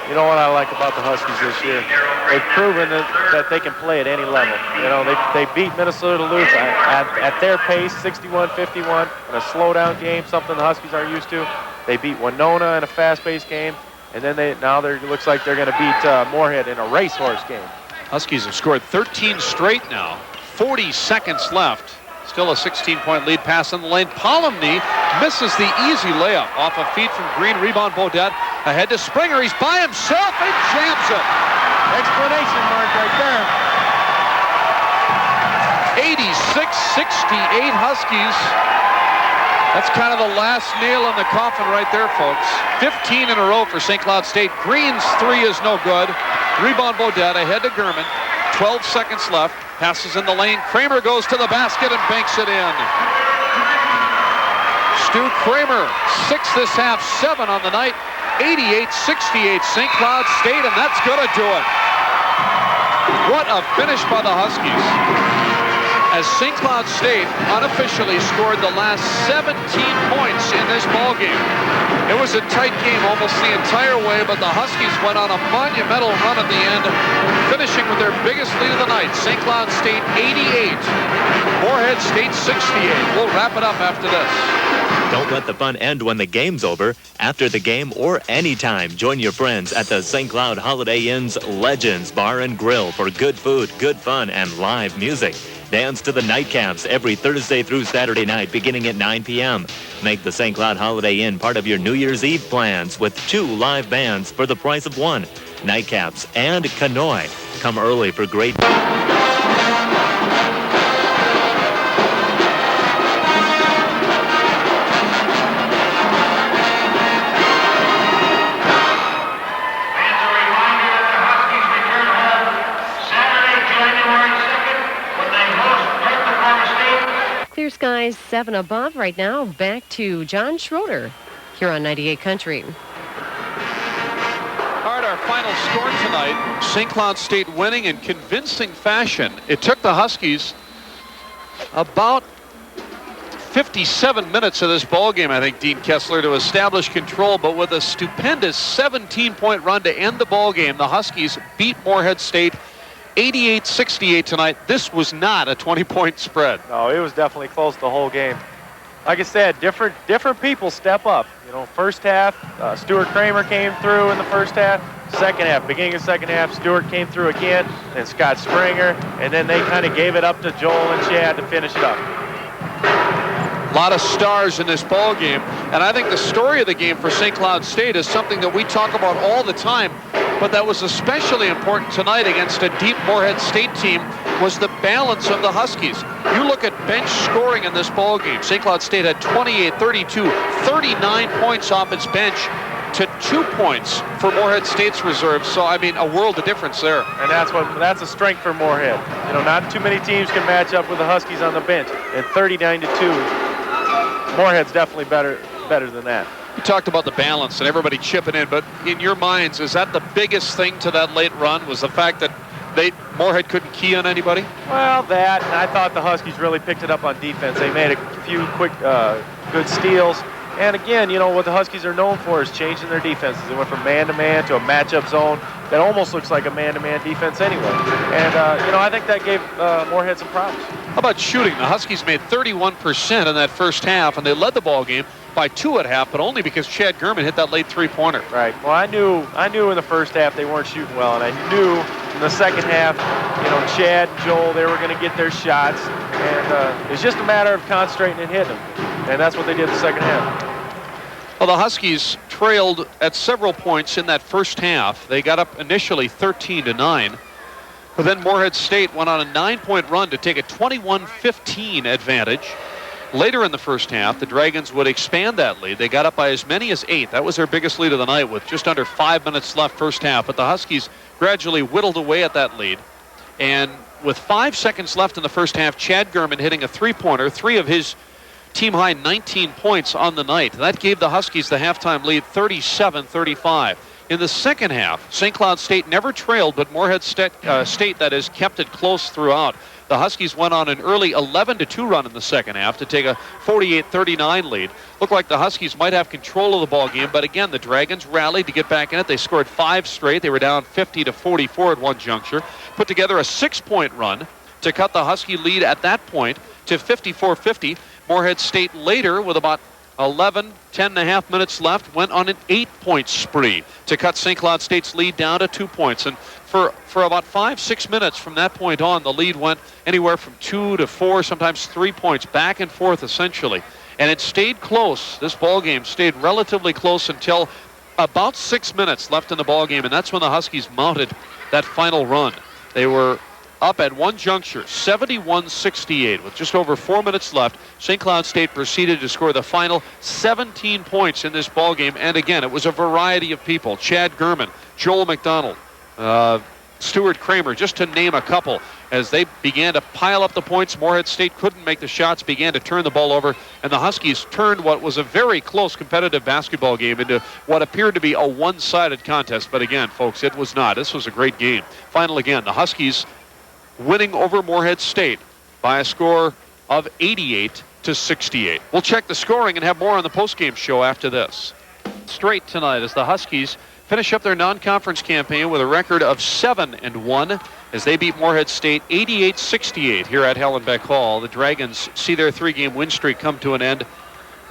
Speaker 2: You know what I like about the Huskies this year? They've proven that they can play at any level. You know, they beat Minnesota Duluth at their pace, 61-51, in a slow-down game, something the Huskies aren't used to. They beat Winona in a fast-paced game, and then it looks like they're going to beat Morehead in a racehorse game.
Speaker 1: Huskies have scored 13 straight now. 40 seconds left. Still a 16-point lead. Pass in the lane. Polomny misses the easy layup off a feed from Green. Rebound Bodette. Ahead to Springer. He's by himself and jams it.
Speaker 2: Explanation mark right there.
Speaker 1: 86-68 Huskies That's kind of the last nail in the coffin right there, folks. 15 in a row for St. Cloud State. Green's three is no good. Rebound Bodette ahead to Gurman. 12 seconds left. Passes in the lane. Kramer goes to the basket and banks it in. Stu Kramer, 6 this half, 7 on the night. 88-68 St. Cloud State, and that's going to do it. What a finish by the Huskies. As St. Cloud State unofficially scored the last 17 points in this ballgame. It was a tight game almost the entire way, but the Huskies went on a monumental run at the end, finishing with their biggest lead of the night. St. Cloud State 88, Morehead State 68. We'll wrap it up after this.
Speaker 5: Don't let the fun end when the game's over. After the game or anytime, join your friends at the St. Cloud Holiday Inn's Legends Bar and Grill for good food, good fun, and live music. Dance to the Nightcaps every Thursday through Saturday night beginning at 9 p.m. Make the St. Cloud Holiday Inn part of your New Year's Eve plans with 2 live bands for the price of 1. Nightcaps and Canoe. Come early for great...
Speaker 6: Clear skies 7 above right now. Back to John Schroeder here on 98 Country.
Speaker 1: All right, our final score tonight, St. Cloud State winning in convincing fashion. It took the Huskies about 57 minutes of this ball game, I think, Dean Kessler, to establish control, but with a stupendous 17-point run to end the ball game, the Huskies beat Morehead State 88-68 tonight. This was not a 20-point spread.
Speaker 2: No, it was definitely close the whole game. Like I said, different people step up. You know, first half, Stuart Kramer came through in the first half. Second half, beginning of second half, Stuart came through again, and Scott Springer, and then they kind of gave it up to Joel and Chad to finish it up.
Speaker 1: A lot of stars in this ball game, and I think the story of the game for St. Cloud State is something that we talk about all the time, but that was especially important tonight against a deep Morehead State team, was the balance of the Huskies. You look at bench scoring in this ball game. St. Cloud State had 28, 32, 39 points off its bench to 2 points for Morehead State's reserves. So, I mean, a world of difference there.
Speaker 2: And that's a strength for Morehead. You know, not too many teams can match up with the Huskies on the bench. And 39-2, Morehead's definitely better than that.
Speaker 1: You talked about the balance and everybody chipping in, but in your minds, is that the biggest thing to that late run, was the fact that Morehead couldn't key on anybody?
Speaker 2: Well, that, and I thought the Huskies really picked it up on defense. They made a few quick, good steals. And again, you know, what the Huskies are known for is changing their defenses. They went from man-to-man to a matchup zone that almost looks like a man-to-man defense anyway. And, you know, I think that gave Morehead some problems.
Speaker 1: How about shooting? The Huskies made 31% in that first half, and they led the ball game by 2 at half, but only because Chad Gurman hit that late three-pointer.
Speaker 2: Right. Well, I knew in the first half they weren't shooting well, and I knew in the second half, you know, Chad and Joel, they were going to get their shots, and it's just a matter of concentrating and hitting them, and that's what they did the second half.
Speaker 1: Well, the Huskies trailed at several points in that first half. They got up initially 13-9, but then Morehead State went on a 9-point run to take a 21-15 advantage. Later in the first half, the Dragons would expand that lead. They got up by as many as 8. That was their biggest lead of the night with just under 5 minutes left first half. But the Huskies gradually whittled away at that lead. And with 5 seconds left in the first half, Chad Gurman hitting a three-pointer, 3 of his team-high 19 points on the night. That gave the Huskies the halftime lead 37-35. In the second half, St. Cloud State never trailed, but Morehead State, that is, kept it close throughout. The Huskies went on an early 11-2 run in the second half to take a 48-39 lead. Looked like the Huskies might have control of the ball game, but again, the Dragons rallied to get back in it. They scored 5 straight. They were down 50-44 at one juncture. Put together a 6-point run to cut the Husky lead at that point to 54-50. Morehead State later, with about 10 and a half minutes left, went on an 8-point spree to cut St. Cloud State's lead down to 2 points. And for about 5-6 minutes from that point on, the lead went anywhere from 2 to 4, sometimes 3 points, back and forth essentially. And it stayed close. This ball game stayed relatively close until about 6 minutes left in the ball game, and that's when the Huskies mounted that final run. They were up at one juncture, 71-68. With just over 4 minutes left, St. Cloud State proceeded to score the final 17 points in this ball game. And again, it was a variety of people. Chad Gurman, Joel McDonald, Stuart Kramer, just to name a couple. As they began to pile up the points, Morehead State couldn't make the shots, began to turn the ball over, and the Huskies turned what was a very close competitive basketball game into what appeared to be a one-sided contest. But again, folks, it was not. This was a great game. Final again, the Huskies winning over Morehead State by a score of 88-68. We'll check the scoring and have more on the postgame show after this. Straight tonight as the Huskies finish up their non-conference campaign with a record of 7-1 as they beat Morehead State 88-68 here at Hallenbeck Hall. The Dragons see their three-game win streak come to an end.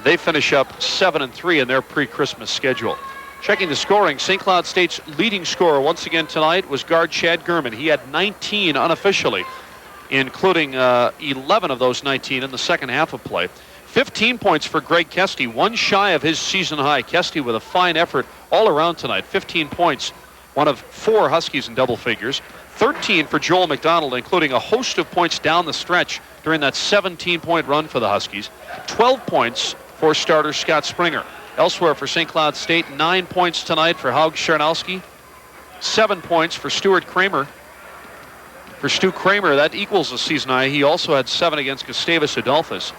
Speaker 1: They finish up 7-3 in their pre-Christmas schedule. Checking the scoring, St. Cloud State's leading scorer once again tonight was guard Chad Gurman. He had 19 unofficially, including 11 of those 19 in the second half of play. 15 points for Greg Kesty, one shy of his season high. Kesty with a fine effort all around tonight. 15 points, one of 4 Huskies in double figures. 13 for Joel McDonald, including a host of points down the stretch during that 17-point run for the Huskies. 12 points for starter Scott Springer. Elsewhere for St. Cloud State, 9 points tonight for Haug Charnowski. 7 points for Stuart Kramer. For Stu Kramer, that equals a season high. He also had 7 against Gustavus Adolphus.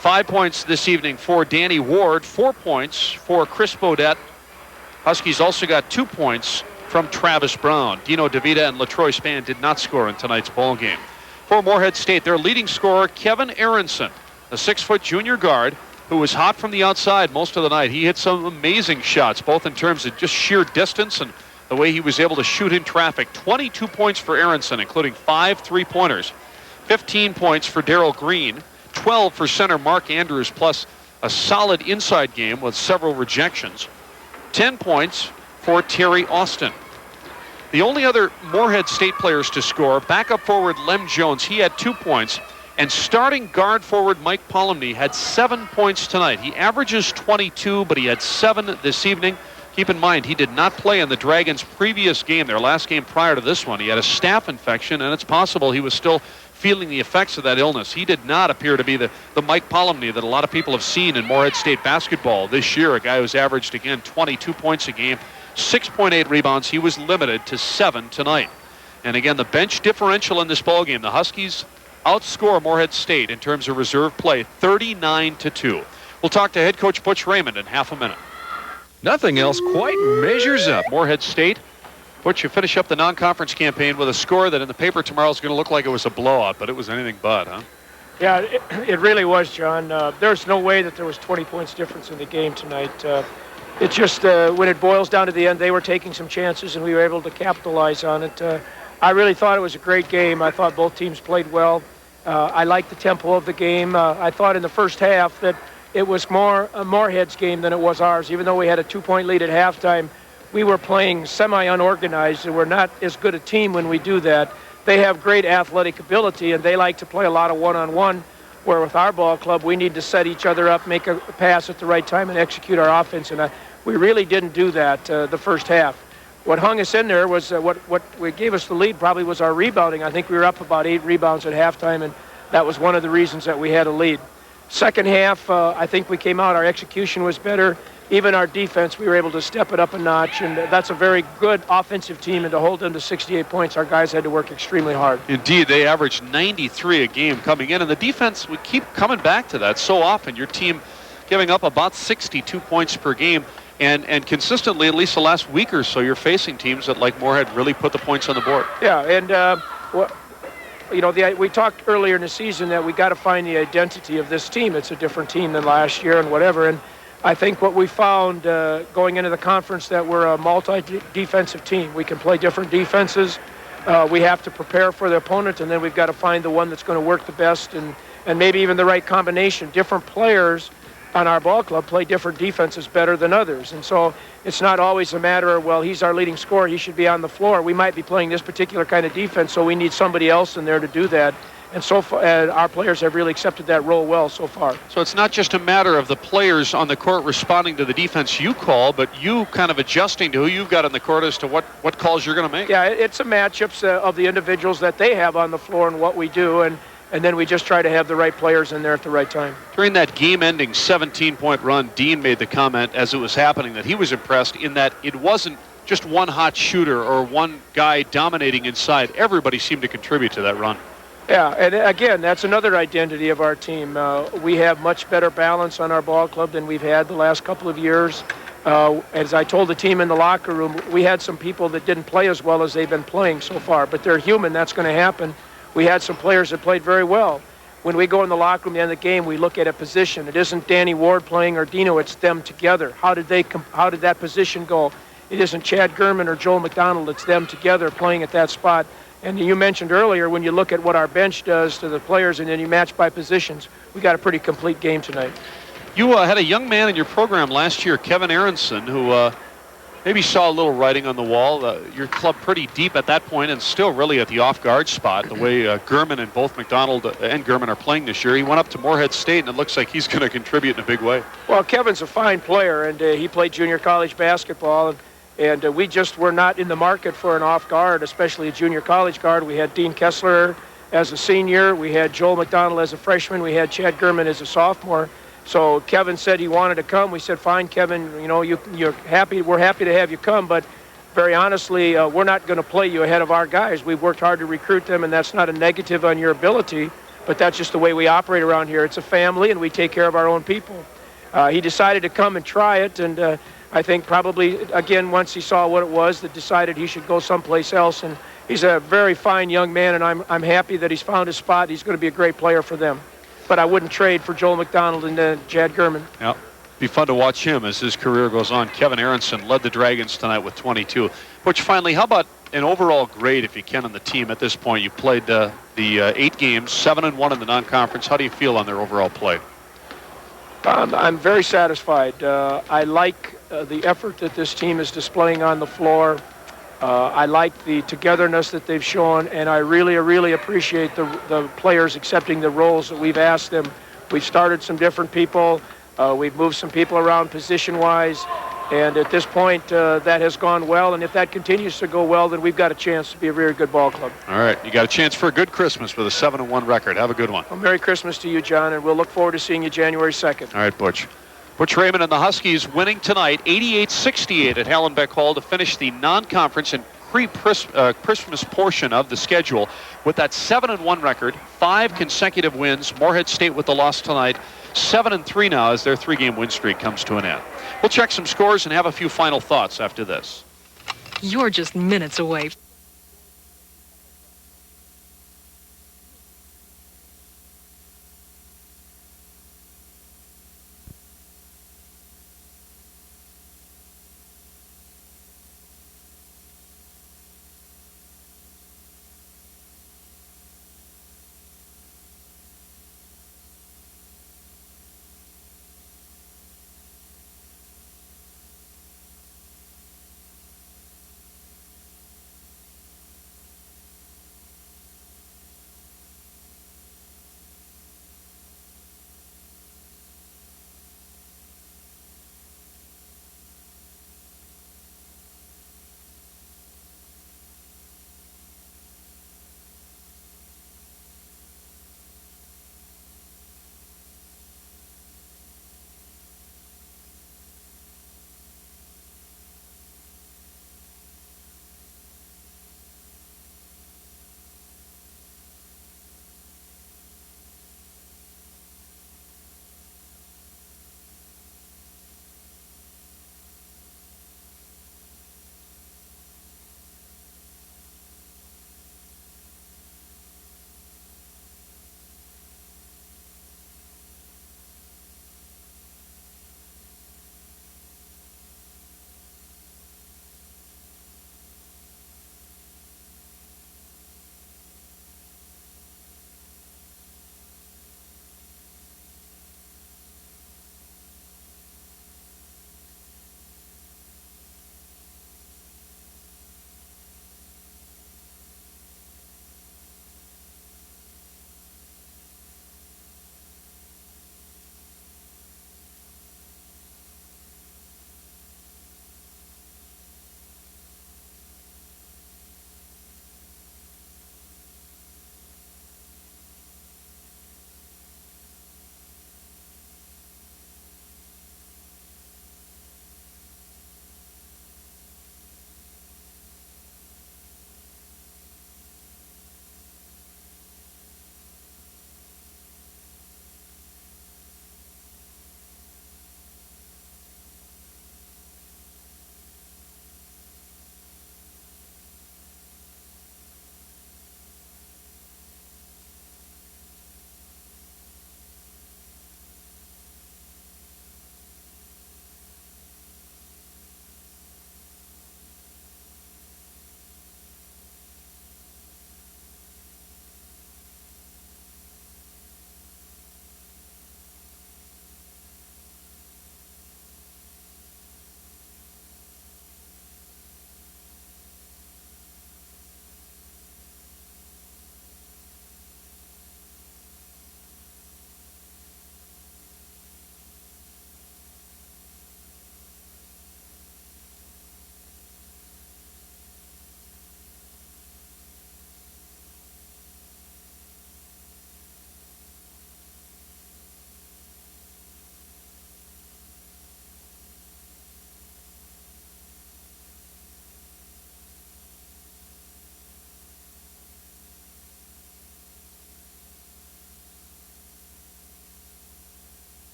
Speaker 1: 5 points this evening for Danny Ward. 4 points for Chris Bodette. Huskies also got 2 points from Travis Brown. Dino DeVita and LaTroy Spann did not score in tonight's ball game. For Morehead State, their leading scorer, Kevin Aronson, a 6-foot junior guard who was hot from the outside most of the night. He hit some amazing shots, both in terms of just sheer distance and the way he was able to shoot in traffic. 22 points for Aronson, including 5 three-pointers. 15 points for Darrell Green. 12 for center Mark Andrews, plus a solid inside game with several rejections. 10 points for Terry Austin. The only other Morehead State players to score, backup forward Lem Jones, he had 2 points. And starting guard forward Mike Polomny had 7 points tonight. He averages 22, but he had 7 this evening. Keep in mind, he did not play in the Dragons' previous game, their last game prior to this one. He had a staph infection, and it's possible he was still feeling the effects of that illness. He did not appear to be the Mike Polomny that a lot of people have seen in Morehead State basketball this year, a guy who's averaged, again, 22 points a game, 6.8 rebounds. He was limited to 7 tonight. And again, the bench differential in this ballgame, the Huskies outscore Morehead State in terms of reserve play 39-2. We'll talk to head coach Butch Raymond in half a minute.
Speaker 4: Nothing else quite measures up.
Speaker 1: Morehead State, Butch, you finish up the non-conference campaign with a score that in the paper tomorrow is going to look like it was a blowout, but it was anything but, huh?
Speaker 7: Yeah, it really was, John. There's no way that there was 20 points difference in the game tonight. It's just when it boils down to the end, they were taking some chances and we were able to capitalize on it. I really thought it was a great game. I thought both teams played well. I liked the tempo of the game. I thought in the first half that it was more Morehead's game than it was ours. Even though we had a 2-point lead at halftime, we were playing semi-unorganized, and we're not as good a team when we do that. They have great athletic ability, and they like to play a lot of one-on-one, where with our ball club, we need to set each other up, make a pass at the right time, and execute our offense. And we really didn't do that the first half. What hung us in there was what gave us the lead probably was our rebounding. I think we were up about 8 rebounds at halftime, and that was one of the reasons that we had a lead. Second half, I think we came out. Our execution was better. Even our defense, we were able to step it up a notch, and that's a very good offensive team, and to hold them to 68 points, our guys had to work extremely hard.
Speaker 1: Indeed, they averaged 93 a game coming in, and the defense, we keep coming back to that so often. Your team giving up about 62 points per game. And consistently, at least the last week or so, you're facing teams that, like Morehead, really put the points on the board.
Speaker 7: Yeah, and we talked earlier in the season that we got to find the identity of this team. It's a different team than last year and whatever. And I think what we found going into the conference that we're a multi-defensive team. We can play different defenses. We have to prepare for the opponent, and then we've got to find the one that's going to work the best and maybe even the right combination. Different players on our ball club play different defenses better than others. And so it's not always a matter of, well, he's our leading scorer, he should be on the floor. We might be playing this particular kind of defense, so we need somebody else in there to do that. And so far, our players have really accepted that role well so far.
Speaker 1: So it's not just a matter of the players on the court responding to the defense you call, but you kind of adjusting to who you've got on the court as to what calls you're going to make.
Speaker 7: Yeah, it's a matchups of the individuals that they have on the floor and what we do, and then we just try to have the right players in there at the right time.
Speaker 1: During that game-ending 17-point run, Dean made the comment as it was happening that he was impressed in that it wasn't just one hot shooter or one guy dominating inside. Everybody seemed to contribute to that run.
Speaker 7: Yeah, and again, that's another identity of our team. We have much better balance on our ball club than we've had the last couple of years. As I told the team in the locker room, we had some people that didn't play as well as they've been playing so far, but they're human. That's going to happen. We had some players that played very well. When we go in the locker room at the end of the game, we look at a position. It isn't Danny Ward playing or Dino, it's them together. How did that position go? It isn't Chad Gurman or Joel McDonald, it's them together playing at that spot. And you mentioned earlier, when you look at what our bench does to the players and then you match by positions, we got a pretty complete game tonight.
Speaker 1: You had a young man in your program last year, Kevin Aronson, who maybe saw a little writing on the wall. Your club pretty deep at that point and still really at the off-guard spot, the way Gurman and both McDonald and Gurman are playing this year. He went up to Morehead State, and it looks like he's going to contribute in a big way. Well,
Speaker 7: Kevin's a fine player, and he played junior college basketball, and we just were not in the market for an off-guard, especially a junior college guard. We had Dean Kessler as a senior. We had Joel McDonald as a freshman. We had Chad Gurman as a sophomore. So Kevin said he wanted to come. We said, fine, Kevin, you know, you're happy. We're happy to have you come, but very honestly, we're not going to play you ahead of our guys. We've worked hard to recruit them, and that's not a negative on your ability, but that's just the way we operate around here. It's a family, and we take care of our own people. He decided to come and try it, and I think probably, again, once he saw what it was, that decided he should go someplace else. And he's a very fine young man, and I'm happy that he's found his spot. He's going to be a great player for them. But I wouldn't trade for Joel McDonald and Chad Gurman.
Speaker 1: Yeah, be fun to watch him as his career goes on. Kevin Aronson led the Dragons tonight with 22. Butch, finally, how about an overall grade, if you can, on the team at this point? You played the 8 games, 7-1 in the non-conference. How do you feel on their overall play?
Speaker 7: I'm very satisfied. I like the effort that this team is displaying on the floor. I like the togetherness that they've shown, and I really appreciate the players accepting the roles that we've asked them. We've started some different people. We've moved some people around position-wise, and at this point, that has gone well, and if that continues to go well, then we've got a chance to be a very good ball club.
Speaker 1: All right, you got a chance for a good Christmas with a 7-1 record. Have a good one.
Speaker 7: Well, Merry Christmas to you, John, and we'll look forward to seeing you January 2nd.
Speaker 1: All right, Butch. Butch Raymond and the Huskies winning tonight 88-68 at Hallenbeck Hall to finish the non-conference and pre-Christmas portion of the schedule with that 7-1 record, 5 consecutive wins. Morehead State with the loss tonight, 7-3 now as their 3-game win streak comes to an end. We'll check some scores and have a few final thoughts after this.
Speaker 8: You're just minutes away.